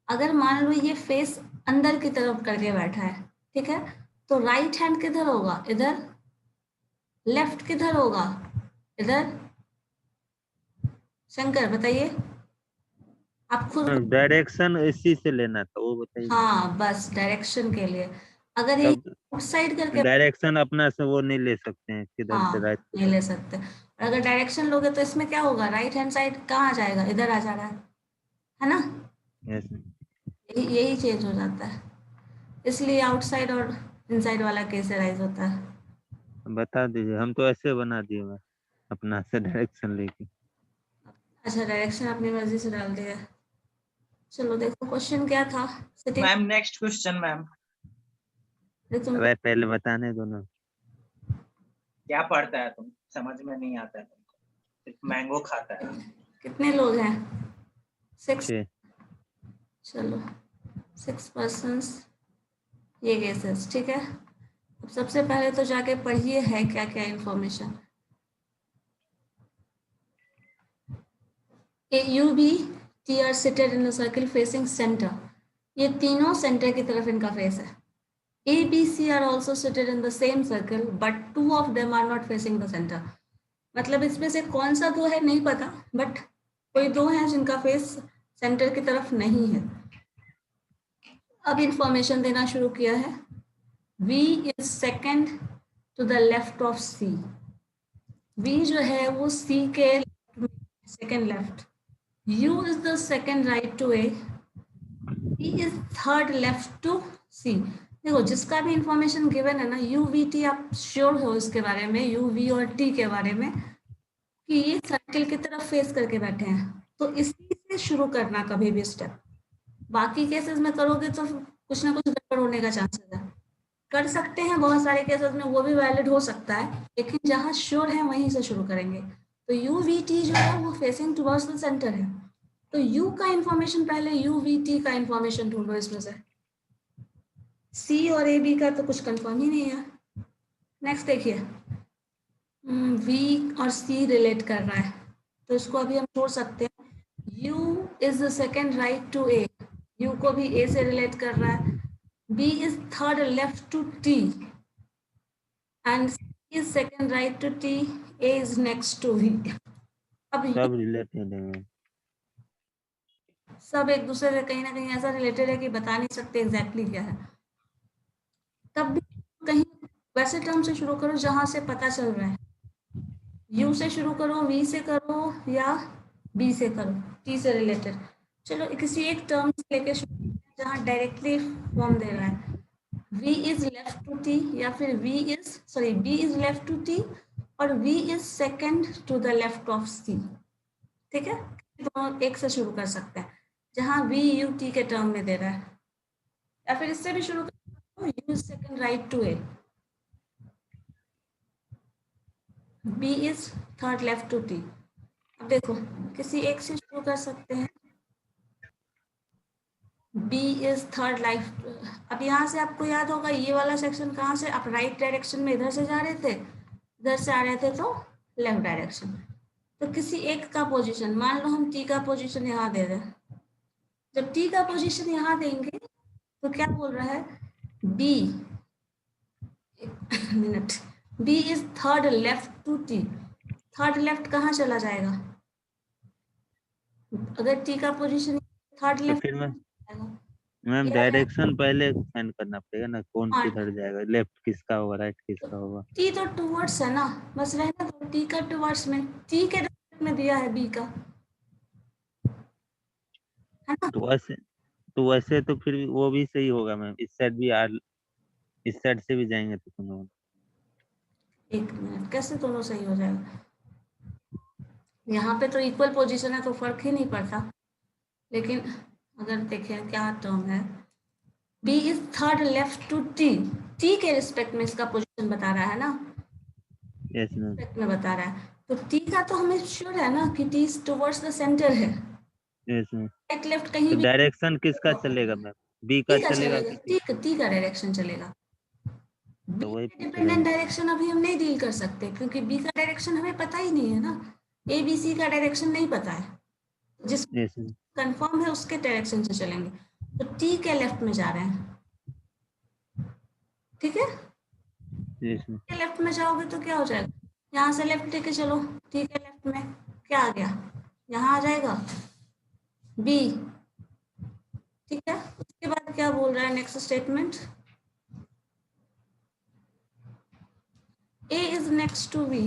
अगर मान लो ये फेस अंदर की तरफ करके बैठा है, ठीक है, तो राइट हैंड किधर होगा? इधर। लेफ्ट किधर होगा? इधर। शंकर बताइए, आप खुद। डायरेक्शन इसी से लेना था, वो बताइए। हाँ बस डायरेक्शन के लिए, अगर ये तब आउटसाइड करके, डायरेक्शन अपना से वो नहीं ले सकते हैं, किधर से हाँ राइट नहीं ले सकते, और अगर डायरेक्शन लोगे तो इसमें क्या होगा? राइट हैंड साइड कहाँ आ जाएगा? इधर आ जा रहा है ना? यस यही चेंज हो जाता है, इसलिए आउटसाइड और इनसाइड वाला केस राइज होता है। बता दीजिए, हम तो ऐसे बना दिए मैं अपना से डायरेक्शन लेके। अच्छा, डायरेक्शन अपनी मर्जी से डाल दिया। चलो देखो क्वेश्चन क्या था। Sitting, ma'am next question ma'am. तुम वह पहले बताने दो ना। क्या पढ़ता है तुम? समझ में नहीं आता है तुमको, सिर्फ मैंगो खाता है. कितने लोग हैं? 6। 6 चलो 6 पर्सन्स, ये केसेस, ठीक है। अब सबसे पहले तो जाके पढ़िए है क्या क्या information. U B T are seated in the circle facing centre, ये तीनों सेंटर की तरफ इनका फेस है। A, B, C are also seated in the same circle, but 2 of them are not facing the center. मतलब इसमें से कौन सा दो है नहीं पता, बट कोई दो हैं जिनका फेस सेंटर की तरफ नहीं है। अब इंफॉर्मेशन देना शुरू किया है। V is second to the left of C. V जो है वो C के second left. U is the second right to A. P is third left to C. देखो जिसका भी इंफॉर्मेशन गिवन है ना, U V T आप श्योर हो इसके बारे में, U V और T के बारे में, कि ये सर्किल की तरफ फेस करके बैठे हैं, तो इसी से शुरू करना कभी भी स्टेप। बाकी केसेस में करोगे तो कुछ ना कुछ गड़बड़ होने का चांसेस है। कर सकते हैं बहुत सारे केसेस में, वो भी वैलिड हो सकता है, लेकिन जहां श्योर है वहीं से शुरू करेंगे। तो यू वी टी जो है वो फेसिंग टुवर्ड्स द सेंटर है, तो यू का इंफॉर्मेशन पहले यू वी टी का इंफॉर्मेशन ढूंढो इसमें से। सी और ए बी का तो कुछ कंफर्म ही नहीं है। नेक्स्ट देखिए, वी और सी रिलेट कर रहा है, तो इसको अभी हम छोड़ सकते हैं। U is the second right to A, U को भी ए से रिलेट कर रहा है। B is third left to T and C is second right to T. A is next to V. अब सब रिलेटेड है, सब एक दूसरे से कहीं ना कहीं ऐसा रिलेटेड है कि बता नहीं सकते एग्जैक्टली क्या है। तब भी कहीं वैसे टर्म से शुरू करो जहां से पता चल रहा है। U से शुरू करो, V से करो या B से करो, T से रिलेटेड। चलो किसी एक टर्म से लेके शुरू करते हैं जहां डायरेक्टली फॉर्म दे रहा है। V is left to T या फिर B is left to T और V is second to the left of C। ठीक है, दोनों एक से शुरू कर सकते हैं जहां V U T के टर्म में दे रहा है, या फिर इससे भी शुरू कर सकते हो, U is second right to A, B is third left to T। अब देखो किसी एक से शुरू कर सकते हैं, B is third left। अब यहाँ से आपको याद होगा ये वाला सेक्शन कहाँ से, आप राइट डायरेक्शन में इधर से जा रहे थे, इधर से आ रहे थे तो लेफ्ट डायरेक्शन। तो किसी एक का पोजीशन, मान लो हम T का पोजीशन यहाँ दे दें। जब T का पोजीशन यहाँ देंगे तो क्या बोल रहा है, B minute, B is third left to T। Third left कहाँ चला जाएगा, अगर T का पोजीशन थर्ड तो लेफ्ट फिर जाएगा। मैम ये डायरेक्शन पहले फाइंड करना पड़ेगा ना, कौन हाँ। किधर जाएगा, लेफ्ट किसका होगा, राइट किसका होगा। T तो टुवर्ड्स है ना, बस रहना तो T का टुवर्ड्स में, T के डायरेक्ट में दिया है B का, है ना। तो वैसे तो फिर वो भी सही होगा मैम, इस साइड भी इस साइड से भी जाएंगे तो दोनों। एक मिनट, कैसे दोनों सही हो जाएगा, यहाँ पे तो इक्वल पोजीशन है तो फर्क ही नहीं पड़ता। लेकिन अगर देखें क्या टर्म है, B is third left to T, T के रिस्पेक्ट में इसका पोजीशन बता रहा है ना, यस मैम, रिस्पेक्ट में बता रहा है, तो T का तो हमें श्योर है ना कि T टुवर्ड्स द सेंटर है, यस मैम। राइट लेफ्ट कहीं तो भी डायरेक्शन किसका चलेगा मैम, बी का T का चलेगा चलेगा, कि T का डायरेक्शन चलेगा। तो वही डिपेंडेंट डायरेक्शन अभी हम नहीं डील कर सकते क्योंकि B का डायरेक्शन हमें पता ही नहीं है ना, A B C का डायरेक्शन नहीं पता है, जिस यस मैम। कंफर्म है उसके डायरेक्शन से चलेंगे। तो T के लेफ्ट में जा रहे हैं, ठीक है, यस मैम। के लेफ्ट में जाओगे तो क्या हो जाएगा, यहाँ से लेफ्ट लेके चलो, T के लेफ्ट में क्या आ गया, यहाँ आ जाएगा B। ठीक है, उसके बाद क्या बोल रहा है next statement, A is next to B,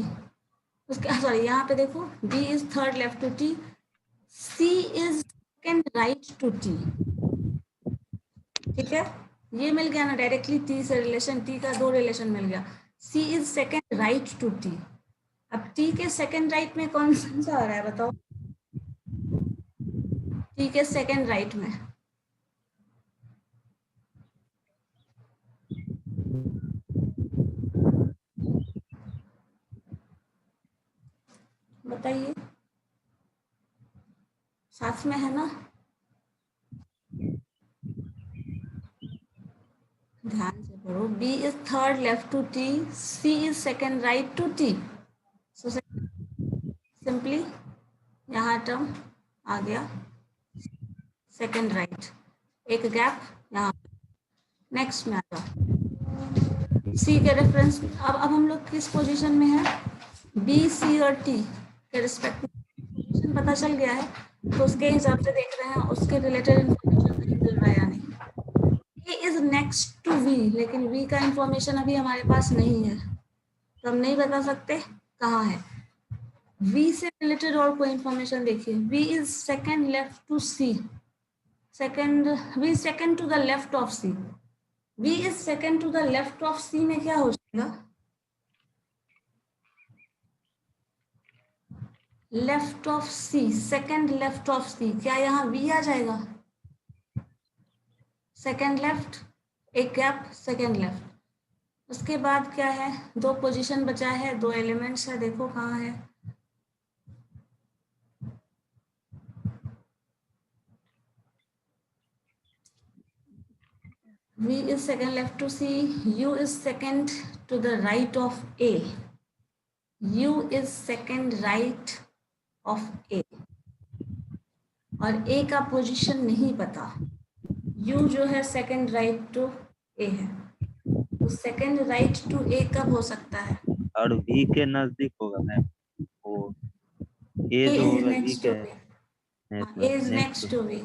उसके सॉरी यहाँ पे देखो B is third left to T, C is second right to T। ठीक है, ये मिल गया ना डायरेक्टली T से रिलेशन, T का दो रिलेशन मिल गया। C is second right to T। अब T के सेकंड राइट में कौन सा आ रहा है बताओ, T के सेकंड राइट में बताइए, साथ में है ना, ध्यान से पढ़ो। B is third left to T, C is second right to T। So simply यहाँ टर्म आ गया सेकंड राइट, एक गैप यहाँ। नेक्स्ट में आता C के रेफरेंस, अब हम लोग किस पोजीशन में है, B C और T के रिस्पेक्ट में पोजीशन पता चल गया है तो उसके हिसाब से देख रहे हैं उसके रिलेटेड इंफॉर्मेशन कहीं मिल रहा है या नहीं। ए इज नेक्स्ट टू वी, लेकिन वी का इंफॉर्मेशन अभी हमारे पास नहीं है तो हम नहीं बता सकते कहाँ है। वी से रिलेटेड और कोई इंफॉर्मेशन देखिए, V is second left to C, second V second to the left of C, V is second to the left of C में क्या हो जाएगा, left of C, second left of C, क्या यहाँ V आ जाएगा, second left, एक gap, second left. उसके बाद क्या है, दो पोजीशन बचा है, दो एलिमेंट्स है, देखो कहाँ है, V is second left to C, U is second to the right of A, U is second right of A, और A का पोजीशन नहीं पता, U जो है सेकंड राइट टू A है, तो सेकंड राइट टू A कब हो सकता है, और V के नजदीक होगा मैम, वो A A जो is होगा V next के to B, हाँ, A is next to B,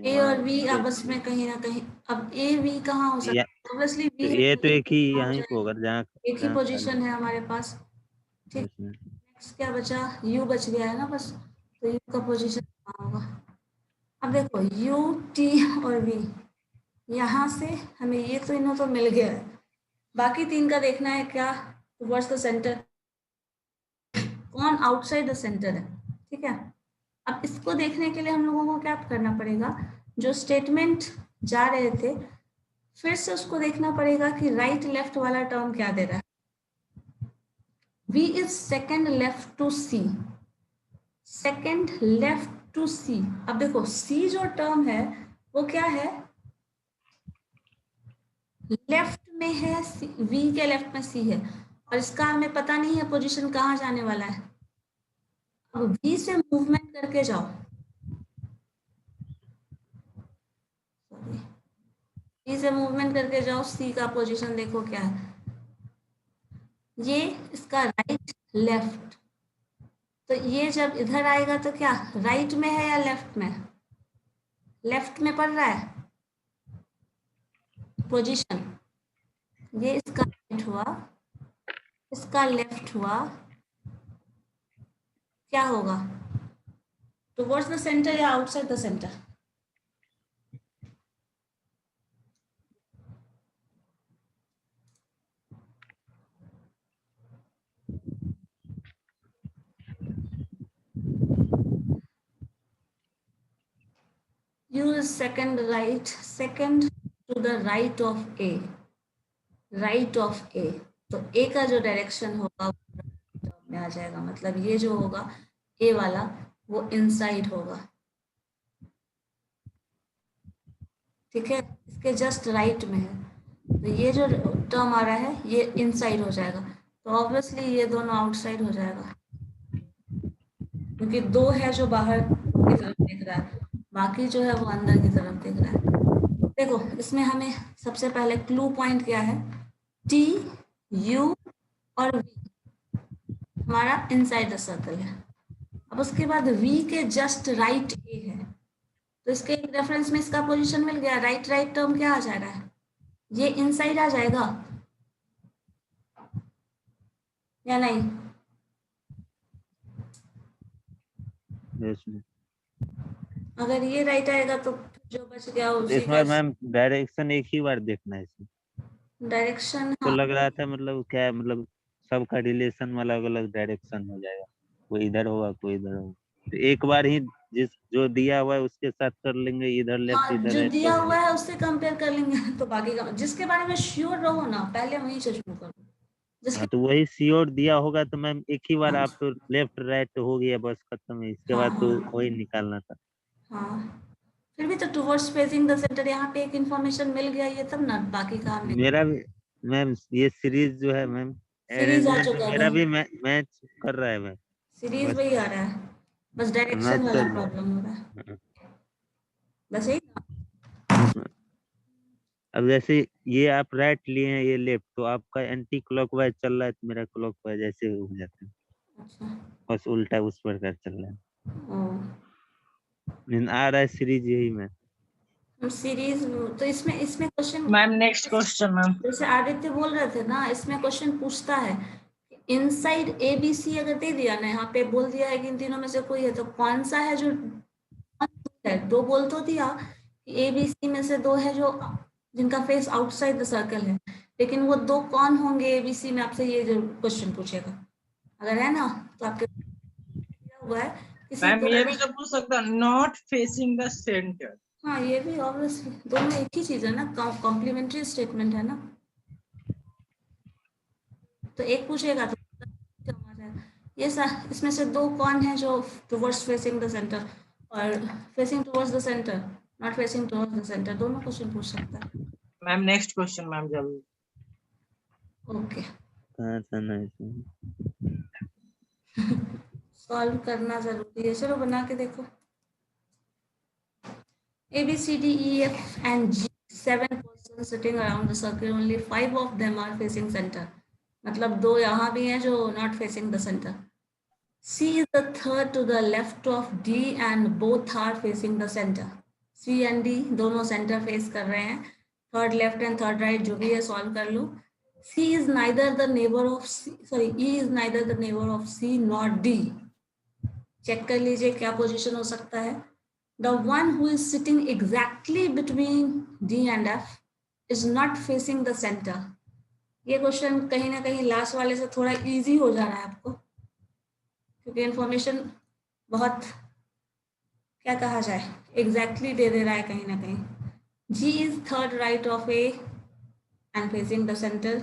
A और V आपस में कहीं ना कहीं, अब A V कहाँ हो सकता है, ऑब्वियसली तो V ये तो एक ही हो यहीं पे जाएगा, होगा जहाँ एक ही पोजीशन है हमारे पास, ठीक। नेक्स्ट क्या बचा, U बच गया है ना बस, तो U का पोजीशन कहाँ होगा। अब देखो U T और V, यहाँ से हमें ये तो इन्हों तो मिल गया है, बाकी तीन का देखना है क्या, टुवर्ड्स द सेंटर, कौन आउटसाइड द सेंटर है, ठीक है। अब इसको देखने के लिए हम लोगों को क्या करना पड़ेगा, जो स्टेटमेंट जा रहे थे फिर से उसको देखना पड़ेगा कि राइट लेफ्ट वाला टर्म क्या दे रहा है, V is second left to C, second left to C। अब देखो C जो टर्म है वो क्या है, लेफ्ट में है, V के लेफ्ट में C है, और इसका हमें पता नहीं है पोजीशन कहाँ जाने वाला है। अब V से मूवमेंट करके जाओ, V से मूवमेंट करके जाओ, C का पोजीशन देखो क्या है, ये इसका राइट लेफ्ट, तो ये जब इधर आएगा तो क्या राइट में है या लेफ्ट में, लेफ्ट में पड़ रहा है पोजीशन, ये इसका राइट हुआ, इसका लेफ्ट हुआ, क्या होगा, टुवर्ड्स द सेंटर या outside the centre, U is second right, second to the right of A, right of A, तो A का जो डायरेक्शन होगा वो में आ जाएगा, मतलब ये जो होगा A वाला वो इनसाइड होगा, ठीक है, इसके जस्ट राइट में है, तो ये जो टर्म आ रहा है ये इनसाइड हो जाएगा, तो ऑब्वियसली ये दोनों आउटसाइड हो जाएगा, क्योंकि दो है जो बाहर की तरफ देख रहा है, बाकी जो है वो अंदर की तरफ देख रहा है। देखो इसमें हमें सबसे पहले क्लू पॉइंट क्या है, T, U और V हमारा इनसाइड द सर्कल है, अब उसके बाद V के जस्ट राइट A है, तो इसके रेफरेंस में इसका पोजीशन मिल गया, राइट राइट टर्म क्या आ जा रहा है, ये इनसाइड आ जाएगा या नहीं, अगर ये राइट आएगा तो जो बच गया उसी इसमें मैम डायरेक्शन एक ही बार देखना है, इसमें डायरेक्शन, तो हाँ लग रहा था मतलब क्या है, मतलब सबका रिलेशन में अलग अलग डायरेक्शन हो जाएगा, कोई इधर होगा कोई इधर होगा, तो एक बार ही जिस जो दिया हुआ है उसके साथ कर लेंगे, इधर लेफ्ट हाँ, इधर जो राइट दिया तो हुआ है उससे कंपेयर कर लेंगे तो बाकी का जिसके बारे में श्योर रहो ना पहले वहीं से शुरू करो, जिसके तो वही श्योर दिया होगा तो मैम एक ही बार आप तो लेफ्ट राइट हो गया बस खत्म है, इसके हाँ बाद तो हाँ वही निकालना था। हाँ, फिर भी तो टुवर्ड्स फेसिंग द सेंटर यहाँ पे एक इंफॉर्मेशन मिल गया, ये तब ना बाकी काम नहीं, मेरा भी मैम ये सीरीज जो है मैम सीरीज आ अरेंजमेंट चुका है मेरा भी मैच कर रहा है मैम, सीरीज बस वही आ रहा है, बस डायरेक्शन मैच वाला कर प्रॉब्लम हो रहा है, बस यही ना? अब जैसे ये आप राइट लिए हैं ये लेफ्ट, तो आपका एंटी क्लॉकवाइज चल रहा है तो मेरा क्लॉकवाइज ऐसे हो जाता है, अच्छा बस उल्टा उस प्रकार चल रहा है। आ रहा है सीरीज यही में। सीरीज तो इसमें इसमें question, ma'am next question ma'am. जैसे आदित्य बोल रहे थे ना, इसमें क्वेश्चन पूछता है इनसाइड ए बी सी, अगर दे दिया ना, यहाँ पे बोल दिया है कि इन तीनों में से कोई है, तो कौन सा है जो है? दो बोल तो दिया कि ए बी सी में से दो है जो जिनका फेस आउटसाइड द सर्कल है, लेकिन वो दो कौन होंगे ए बी सी में, आपसे ये जो क्वेश्चन पूछेगा। अगर है ना तो आपके दिया हुआ है किसी मैम दो, ये भी तो पूछ सकता है, नॉट फेसिंग द सेंटर। हाँ ये भी ऑब्वियसली दोनों एक ही चीज है ना, कॉम्प्लीमेंट्री स्टेटमेंट है ना, तो एक पूछेगा तो आ जाएगा। ये इसमें से दो कौन है जो टुवर्ड्स फेसिंग द सेंटर, और facing towards the centre, not facing towards the centre, दोनों क्वेश्चन पूछ सकता है। मैम नेक्स्ट क्वेश्चन मैम जल्दी। ओके, कहाँ था ना इसमें? सॉल्व करना जरूरी है, चलो बना के देखो। A B C D E F and G, 7 persons sitting around the circle, only 5 of them are facing center, मतलब दो यहाँ भी हैं जो not facing the center. C is the third to the left of D and both are facing the center. C and D दोनों center face कर रहे हैं, third left and third right जो भी है solve कर लो. C is neither the neighbor of C, sorry, E is neither the neighbor of C nor D. Check कर लीजिए क्या पोजीशन हो सकता है. The one who is sitting exactly between D and F is not facing the center. ये question कहीं ना कहीं लास्ट वाले से थोड़ा इजी हो जा रहा है आपको, क्योंकि इंफॉर्मेशन बहुत, क्या कहा जाए, एग्जैक्टली दे दे रहा है कहीं ना कहीं. G is third right of A and facing the center.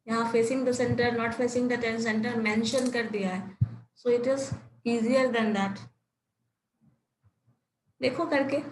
यहाँ facing the center, not facing the center mention कर दिया है, so it is easier than that. देखो करके.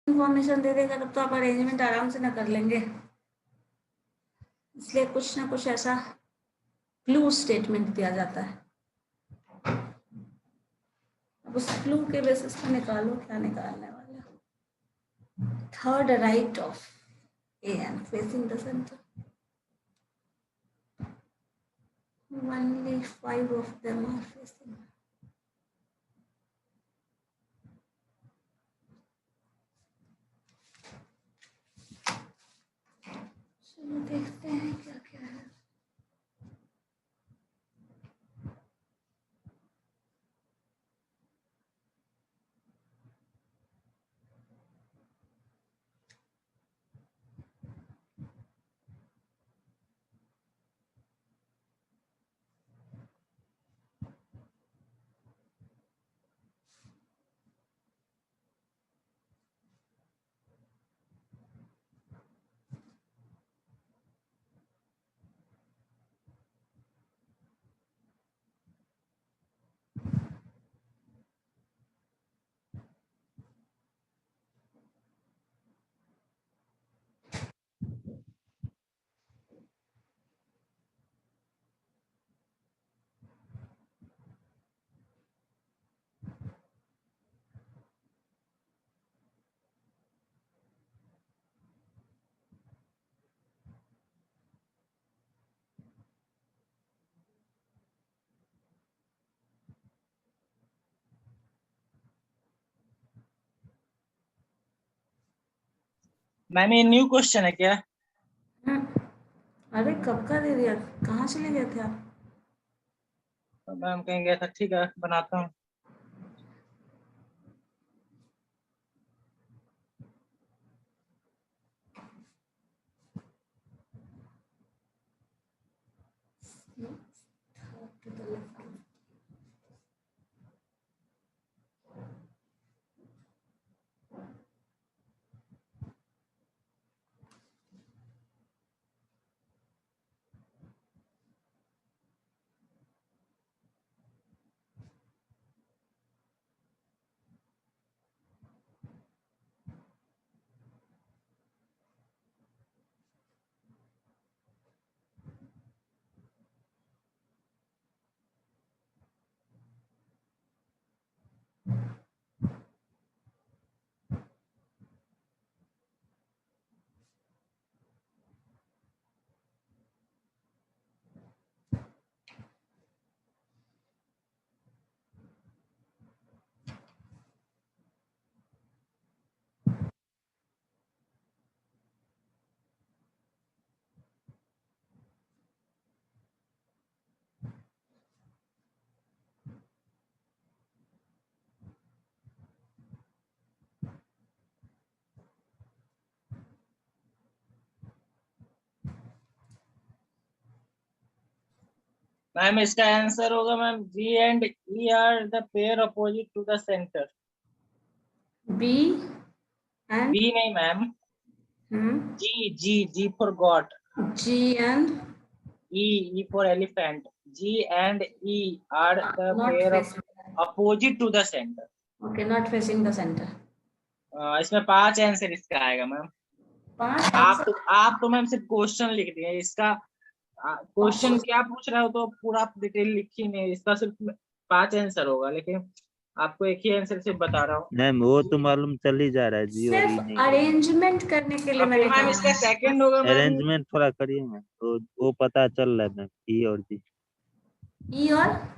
इंफॉर्मेशन दे देगा तब तो आप अरेंजमेंट आराम से ना कर लेंगे, इसलिए कुछ ना कुछ ऐसा क्लू स्टेटमेंट दिया जाता है। अब उस क्लू के बेसिस पर निकालो क्या निकालने वाले हो। Third right of A and facing the centre, only 5 of them are facing. चलो देखते हैं क्या क्या है। मैम ये न्यू क्वेश्चन है क्या? अरे कब का दे दिया, कहाँ चले गए थे आप? तो मैम कहीं गया था, ठीक है बनाता हूँ। To the left. मैम इसका आंसर होगा ma'am G and E are the pair opposite to the center. B and B नहीं ma'am, G for God. G and E for elephant. G and E are the not pair of facing. opposite to the center. Okay, not facing the center. इसमें 5 answer इसका आएगा ma'am. 5 आप तो ma'am सिर्फ question लिख दिए, इसका question क्या पूछ रहा हो तो पूरा डिटेल लिखी नहीं, इसका सिर्फ 5 आंसर होगा, लेकिन आपको एक ही आंसर सिर्फ बता रहा हूँ मैम वो तो मालूम चल ही जा रहा है जी, और ई सिर्फ नहीं। अरेंजमेंट करने के लिए मैंने मैम कहा। इसका सेकंड होगा मैम अरेंजमेंट थोड़ा करिए मैम, तो वो पता चल रहा है मैम, ई और जी। ई और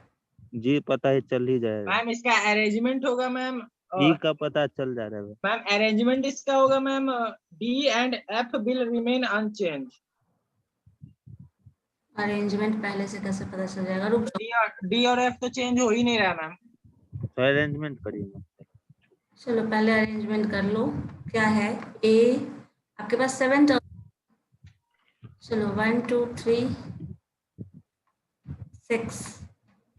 जी पता ही चल ही जाएगा। मैम इसका अरेंजमेंट होगा मैम, ई का पता चल जा रहा है मैम अरेंजमेंट इसका होगा ma'am D and F will remain unchanged. Arrangement पहले से कैसे पता चल जाएगा, रुक जाओ। D और F तो चेंज हो ही नहीं रहा मैम। तो अरेंजमेंट करिए मैम। चलो पहले अरेंजमेंट कर लो, क्या है ए, आपके पास 7 टर्म। चलो 1 2 3 6,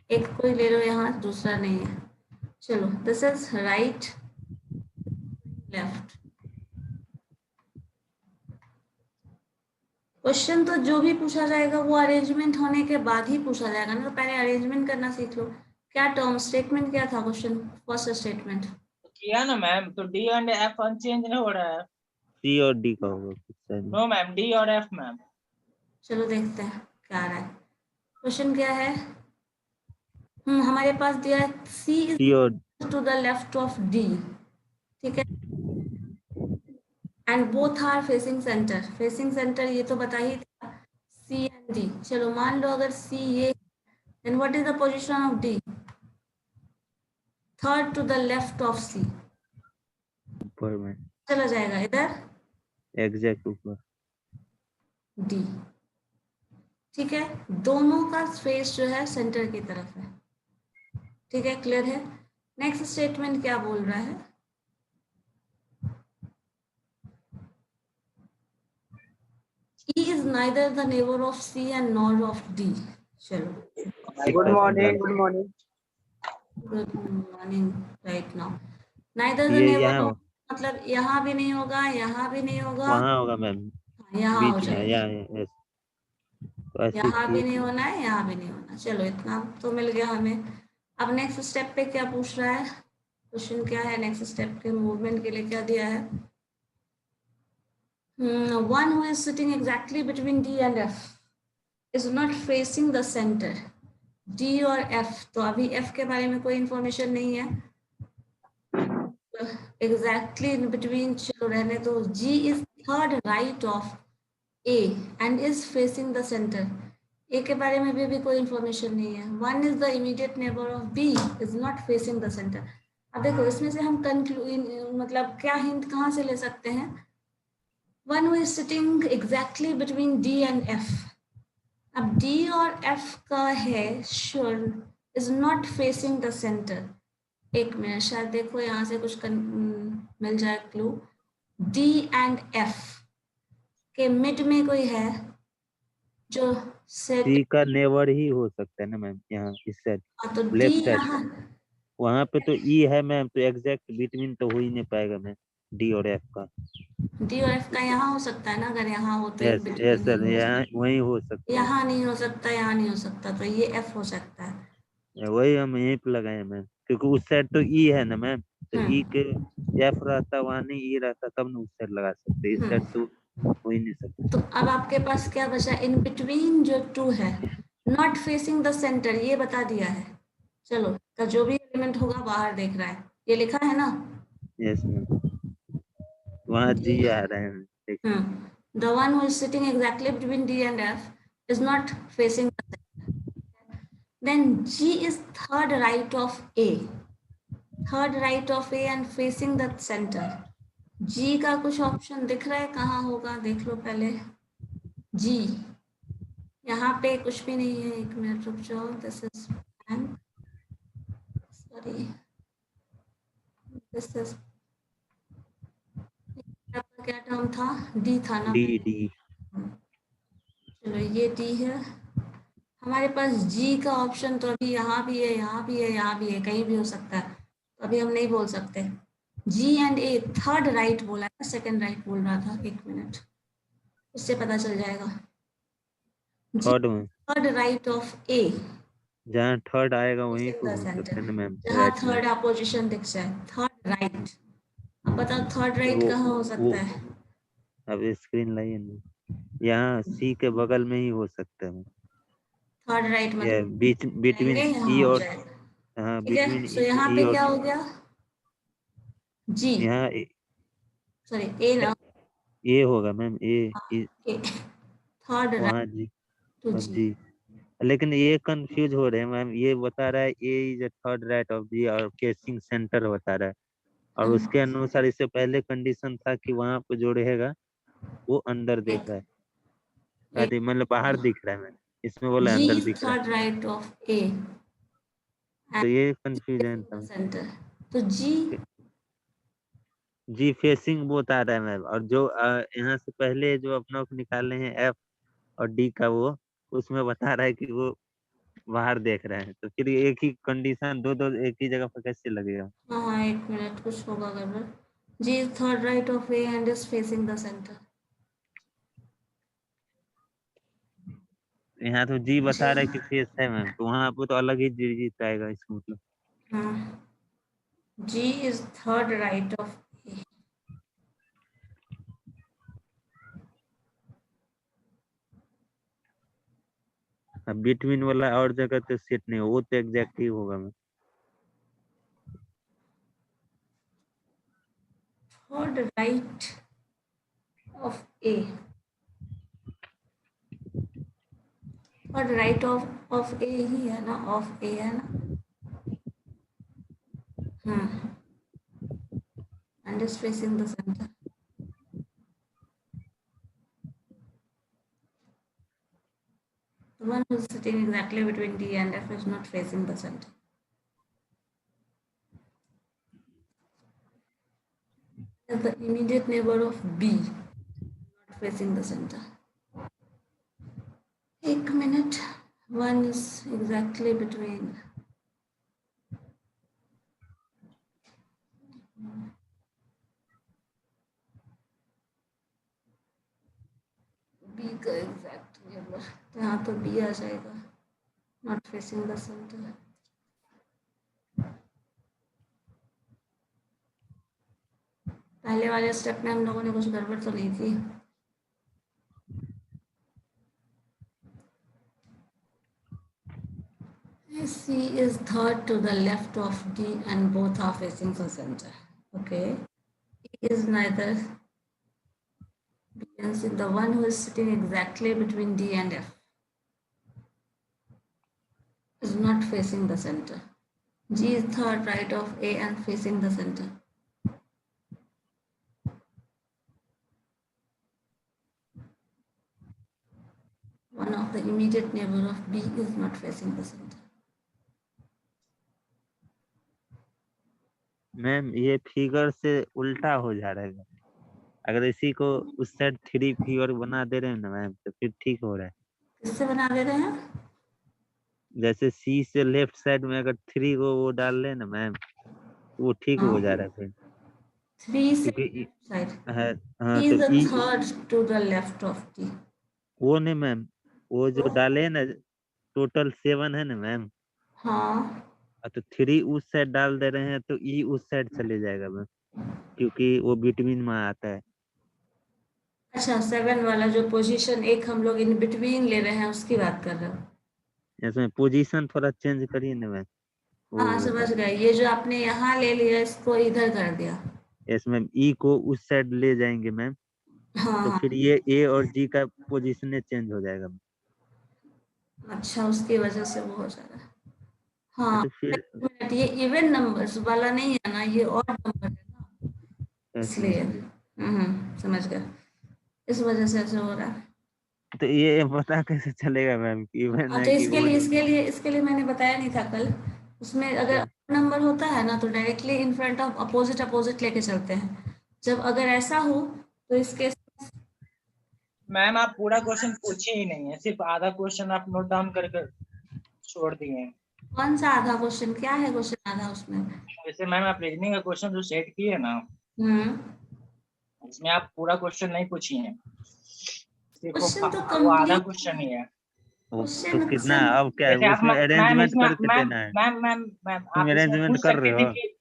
एक कोई ले लो यहाँ, दूसरा नहीं है। चलो this is right left. Question तो जो भी पूछा जाएगा वो अरेंजमेंट होने के बाद ही पूछा जाएगा ना, तो पहले अरेंजमेंट करना सीख लो। क्या टर्म स्टेटमेंट क्या था क्वेश्चन, फर्स्ट स्टेटमेंट किया ना मैम, तो डी एंड एफ अनचेंज नहीं हो रहा है। सी और डी का होगा कुछ शायद। नो मैम, डी और एफ मैम। चलो देखते हैं क्या आ रहा है। क्वेश्चन क्या है? हमारे पास दिया है C is सी और to the left of D, ठीक है, and both are facing centre. Facing centre ये तो बता ही था, C and D। चलो मान लो अगर C ये, then what is the position of D? Third to the left of C। ऊपर में चला जाएगा इधर एग्जैक्ट ऊपर। D, ठीक है। दोनों का फेस जो है सेंटर की तरफ है, ठीक है, क्लियर है। नेक्स्ट स्टेटमेंट क्या बोल रहा है? E is neither the neighbor of C and nor of D। चलो good morning, good morning. Good morning. Right now neither the ये neighbor यहाँ of, मतलब यहाँ भी नहीं होगा, यहाँ भी नहीं होगा, वहाँ होगा मैम, यहाँ हो बीच में जाएगा। यहाँ। तो ऐसे यहाँ भी ठीक नहीं है। होना है, यहाँ भी नहीं होना। चलो इतना तो मिल गया हमें। अब नेक्स्ट स्टेप पे क्या पूछ रहा है? क्वेश्चन क्या है? नेक्स्ट स्टेप के मूवमेंट के लिए क्या दिया है? One who is sitting exactly between D and F is not facing the center। D और F, तो अभी F के बारे में कोई इंफॉर्मेशन नहीं है। एग्जैक्टली बिटवीन, चलो रहने दो। G is third right of A and is facing the center। A के बारे में भी कोई इंफॉर्मेशन नहीं है। One is the immediate neighbor of B is not facing the center। अब देखो इसमें से हम मतलब क्या हिंट कहाँ से ले सकते हैं? One who is sitting exactly between D and F। अब D और F का है sure is not facing the center। एक मिनट, शायद देखो यहाँ से कुछ मिल जाए क्लू। D एंड F के मिड में कोई है जो सेट, सी का नेवर ही हो सकता है ना मैम, यहाँ इस साइड तो D लेफ्ट साइड। यहाँ, वहाँ पे तो ई है मैम, तो एग्जैक्ट बिटवीन तो हो ही नहीं पाएगा मैम डी और एफ का। D और F का यहाँ हो सकता है ना, अगर यहाँ हो तो यस यस सर, between यहाँ वही हो सकता है। यहाँ नहीं हो सकता, यहाँ नहीं हो सकता, तो ये F हो सकता है। वही हम यहीं पे लगाए मैम, क्योंकि उस साइड तो ई है ना मैम, तो ई के एफ रहता वहाँ नहीं ई रहता, तब ना उस साइड लगा सकते, इस साइड तो हो ही नहीं सकता। तो अब आपके पास क्या बचा? इन बिटवीन जो 2 है, नॉट फेसिंग द सेंटर, ये बता दिया है। चलो तो जो भी एलिमेंट होगा बाहर देख रहा है, ये लिखा है ना। यस मैम, वहाँ जी आ रहे हैं देखिए। The one who is sitting exactly between D and F is not facing the center। Then G is third right of A, third right of A and facing the center। G का कुछ option दिख रहा है कहाँ होगा? देख लो पहले। G यहाँ पे कुछ भी नहीं है। एक मिनट रुक जाओ। This is bank, sorry this is, क्या टर्म था? डी था ना? डी डी चलो ये डी है। हमारे पास जी का ऑप्शन तो अभी यहाँ भी है, यहाँ भी है, यहाँ भी है, कहीं भी हो सकता है, तो अभी हम नहीं बोल सकते। जी एंड ए, थर्ड राइट बोला है, सेकंड राइट बोल रहा था। एक मिनट, उससे पता चल जाएगा। थर्ड में, थर्ड राइट ऑफ ए, जहाँ थर्ड आएगा वहीं पे हो सकता सेंटर, है ना मैम, जहाँ राइट में। थर्ड अपोजिशन दिख जाए, थर्ड राइट। अब बताओ थर्ड राइट कहाँ हो सकता है? अब स्क्रीन लाइए ना, यहाँ सी के बगल में ही हो सकता है। थर्ड राइट ये मतलब बीच बिटवीन यहाँ ई हो और, जाएगा, हाँ ठीक है। बिटवीन सो यहाँ ई पे और क्या हो गया? जी, यहाँ सॉरी ए ना, ए होगा मैम, ए थर्ड राइट वहाँ जी टू और जी। जी। लेकिन ये कंफ्यूज हो रहे हैं मैम, ये बता रहा है ए इज थर्ड राइट ऑफ जी और केसिंग सेंटर बता रहा है, और उसके अनुसार इससे पहले कंडीशन था कि वहाँ पे जो रहेगा वो अंदर देख रहा है, अरे मतलब बाहर दिख रहा है मैम, इसमें बोला जी अंदर इज दिख रहा थर्ड राइट ऑफ ए है, तो ये कंफ्यूजन था। सेंटर। तो जी, जी फेसिंग बोथ आ रहा है मैम, और जो यहाँ से पहले जो अपना को निकाले हैं एफ और डी का, वो उसमें बता रहा है कि वो बाहर देख रहे हैं, तो फिर एक ही कंडीशन दो दो एक ही जगह पर कैसे लगेगा? हाँ एक मिनट, कुछ होगा गड़बड़। G is third right of A and is facing the centre. यहाँ तो जी बता रहा है कि फेस है मैम, तो वहाँ पे तो अलग ही जी आएगा इसका मतलब। हाँ G is third right of A. अब बिटवीन वाला और जगह तो सेट नहीं, वो तो एग्जैक्ट ही होगा ma'am. Third right of A. Third right of A ही है ना, of A है ना। And is facing the center. The one who is sitting exactly between D and F is not facing the center. Is the immediate neighbor of B, not facing the center. 1 minute. One is exactly between. B का exact neighbor. तो यहाँ तो B आ जाएगा. Not facing the center. पहले वाले step में हम लोगों ने कुछ गड़बड़ तो नहीं की। C is third to the left of D and both are facing the center. Okay. E is neither. B and C, the one who is sitting exactly between D and F is not facing the center. G is third right of A and facing the center. One of the immediate neighbor of B is not facing the center. Ma'am ये figure से उल्टा हो जा रहा है। अगर इसी को उस साइड 3 फिगर बना दे रहे हैं ना मैम तो फिर ठीक हो रहा है। किससे बना दे रहे हैं? जैसे सी से लेफ्ट साइड में अगर 3 को वो डाल ले ना मैम वो ठीक हो जा रहा है फिर। 3 से क्योंकि side. हाँ He is तो the E third to the left of D. वो नहीं मैम, वो जो डाले ना टोटल 7 है ना मैम, हाँ, तो 3 उस साइड डाल दे रहे हैं तो ई उस साइड चले जाएगा मैम, क्योंकि वो बिटवीन में आता है। अच्छा 7 वाला जो पोजीशन एक हम लोग इन बिटवीन ले रहे हैं उसकी बात कर रहे हो? इसमें पोजीशन थोड़ा चेंज करिए ना मैम। हाँ समझ गए। ये जो आपने यहाँ ले लिया इसको इधर कर दिया। इसमें ई को उस साइड ले जाएंगे मैम, हाँ तो हाँ, फिर ये ए और जी का पोजीशन चेंज हो जाएगा। अच्छा उसकी वजह से वो हो जा रहा है। हाँ तो फिर एक मिनट, ये इवन नंबर्स वाला नहीं है ना, ये ऑड नंबर है ना, इसलिए समझ गए, इस वजह से ऐसे हो रहा है। तो ये पता कैसे चलेगा मैम कि इवन है तो कि इसके लिए मैंने बताया नहीं था कल, उसमें अगर नंबर होता है ना तो directly in front of opposite लेके चलते हैं। जब अगर ऐसा हो तो इसके मैम आप पूरा क्वेश्चन पूछे ही नहीं है, सिर्फ आधा क्वेश्चन आप नोट डाउन करके छोड़ दिए हैं। कौन सा आधा क्वेश्चन? क्या है क्वेश्चन आधा उसमें? जैसे मैम आप रीजनिंग का क्वेश्चन जो सेट किए ना, इसमें आप पूरा क्वेश्चन नहीं पूछी हैं, सिर्फ क्वेश्चन तो वो आधा कंप्लीट क्वेश्चन ही है। तो कितना अब क्या है जैसे आप उसमें अरेंजमेंट करके देना है। मैम तुम आप इसमें अरेंजमेंट पूछ कर सकते रहे थे हो? कि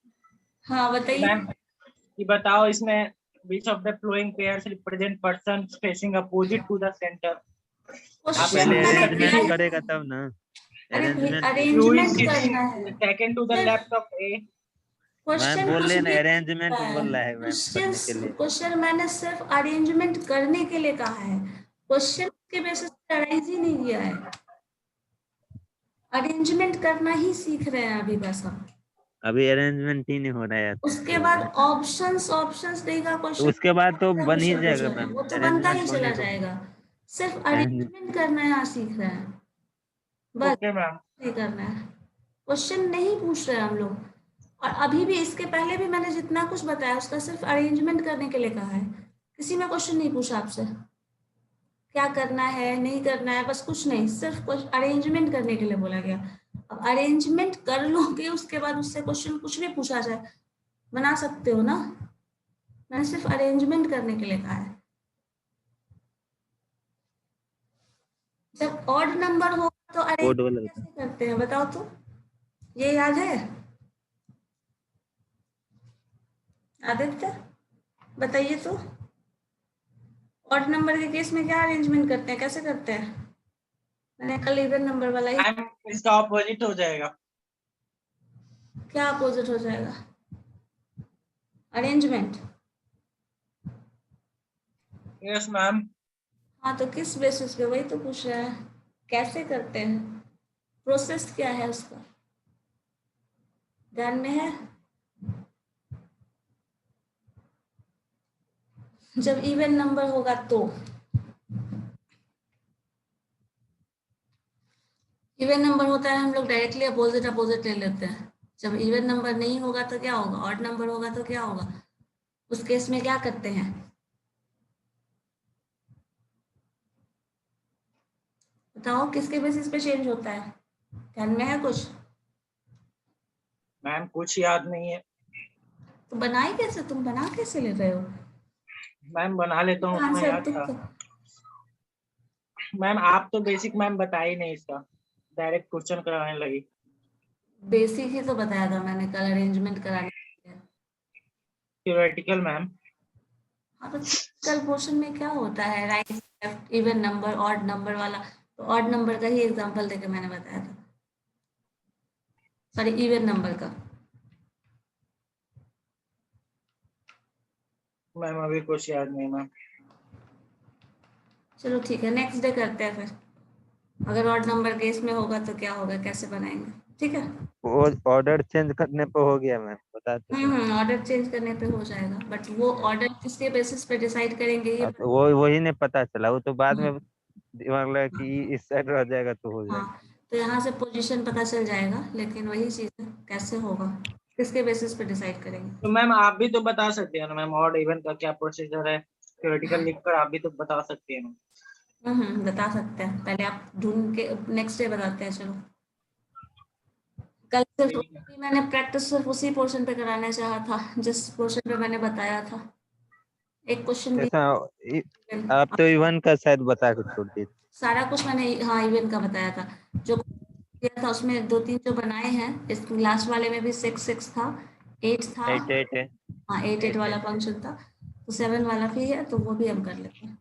हाँ बताइए। मैम कि बताओ इसमें which of the following pairs represent persons facing opposite to the center। आप पहले इसमें पूछ सकते अरेंजमेंट हैं करेगा तब ना। अरे arrangement who is arrangement sitting करना है, second to the left of A। Ma'am question बोल कुछ रहे ना भी अरेंजमेंट बोल रहा है मैम करने के लिए। क्वेश्चन मैंने सिर्फ अरेंजमेंट करने के लिए कहा है, क्वेश्चन के बेसिस पे अराइज ही नहीं किया है। अरेंजमेंट करना ही सीख रहे हैं अभी बस हम। अभी अरेंजमेंट ही नहीं हो रहा है। उसके बाद ऑप्शंस देगा तो क्वेश्चन, उसके बाद तो बन ही जाएगा वो मैम, तो बनता ही अरेंजमेंट चला होने को। जाएगा। सिर्फ अरेंजमेंट करना यहाँ सीख रहे हैं बस, ओके मैम। नहीं करना है। क्वेश्चन नहीं पूछ रहे हम लोग। और अभी भी इसके पहले भी मैंने जितना कुछ बताया उसका सिर्फ अरेंजमेंट करने के लिए कहा है, किसी में क्वेश्चन नहीं पूछा आपसे क्या करना है नहीं करना है, बस कुछ नहीं, सिर्फ अरेंजमेंट करने के लिए बोला गया। अब अरेंजमेंट कर लोगे उसके बाद उससे क्वेश्चन कुछ भी पूछा जाए बना सकते हो ना, मैंने सिर्फ अरेंजमेंट करने के लिए कहा है। जब ऑड नंबर हो तो अरेंजमेंट कैसे करते हैं बताओ तो, ये याद है? आदित्य बताइए तो, ऑड नंबर के केस में क्या अरेंजमेंट करते हैं, कैसे करते हैं? मैंने कल इवन नंबर वाला ही, मैम इसका ऑपोजिट हो जाएगा। क्या अपोजिट हो जाएगा? अरेंजमेंट। Yes ma'am. हाँ तो किस बेसिस पे, वही तो पूछ रहा है, कैसे करते हैं, प्रोसेस क्या है उसका, ध्यान में है? जब इवन नंबर होगा तो, इवन नंबर होता है हम लोग डायरेक्टली अपोजिट अपोजिट ले लेते हैं। जब इवन नंबर नहीं होगा तो क्या होगा, ऑड नंबर होगा तो क्या होगा, उस केस में क्या करते हैं? बताओ किसके बेसिस पे चेंज होता है, ध्यान में है कुछ? मैम कुछ याद नहीं है। तो बनाए कैसे, तुम बना कैसे ले रहे हो मैम बना लेता हूँ, उतना आंसर? याद था। मैम आप तो बेसिक मैम बता ही नहीं इसका, डायरेक्ट क्वेश्चन कराने लगी। बेसिक ही तो बताया था मैंने कल, अरेंजमेंट कराने के लिए। Theoretical ma'am. हाँ तो कल पोर्शन में क्या होता है, right left, even number, odd number वाला, तो ऑड नंबर का ही एग्जांपल देके मैंने बताया था, सॉरी इवन नंबर का। मैम अभी कुछ याद नहीं मैम। चलो ठीक है, नेक्स्ट डे करते हैं फिर, अगर ऑड नंबर केस में होगा तो क्या होगा, कैसे बनाएंगे, ठीक है? वो ऑर्डर चेंज करने पे हो गया मैम, बता तो। ऑर्डर चेंज करने पे हो जाएगा, बट वो ऑर्डर किसके बेसिस पे डिसाइड करेंगे ये तो वो वही नहीं पता चला, वो तो बाद में दिमाग लगा कि इस साइड रह जाएगा तो हो जाएगा। हाँ तो यहाँ से पोजीशन पता चल जाएगा, लेकिन वही चीज है, कैसे होगा, किसके बेसिस पे डिसाइड करेंगे? तो मैम आप भी तो बता सकते हैं ना मैम, ऑड इवन का क्या प्रोसीजर है, थ्योरेटिकल लिखकर आप भी तो बता सकते हैं। बता सकते हैं, पहले आप ढूंढ के नेक्स्ट डे बताते हैं। चलो कल सिर्फ मैंने प्रैक्टिस सिर्फ उसी पोर्शन पे कराना चाहा था जिस पोर्शन पे मैंने बताया था, एक क्वेश्चन भी ऐसा आप तो इवन का शायद बता के छोड़ दिए। सारा कुछ मैंने, हाँ इवन का बताया था, जो दिया था उसमें दो तीन जो बनाए हैं, इस लास्ट वाले में भी 6 था, 8 था, 8 है। हाँ 8 वाला फंक्शन था, तो 7 वाला भी है, तो वो भी हम कर लेते हैं।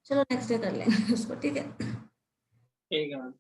चलो नेक्स्ट डे कर लेंगे उसको, ठीक है? ठीक है मैम।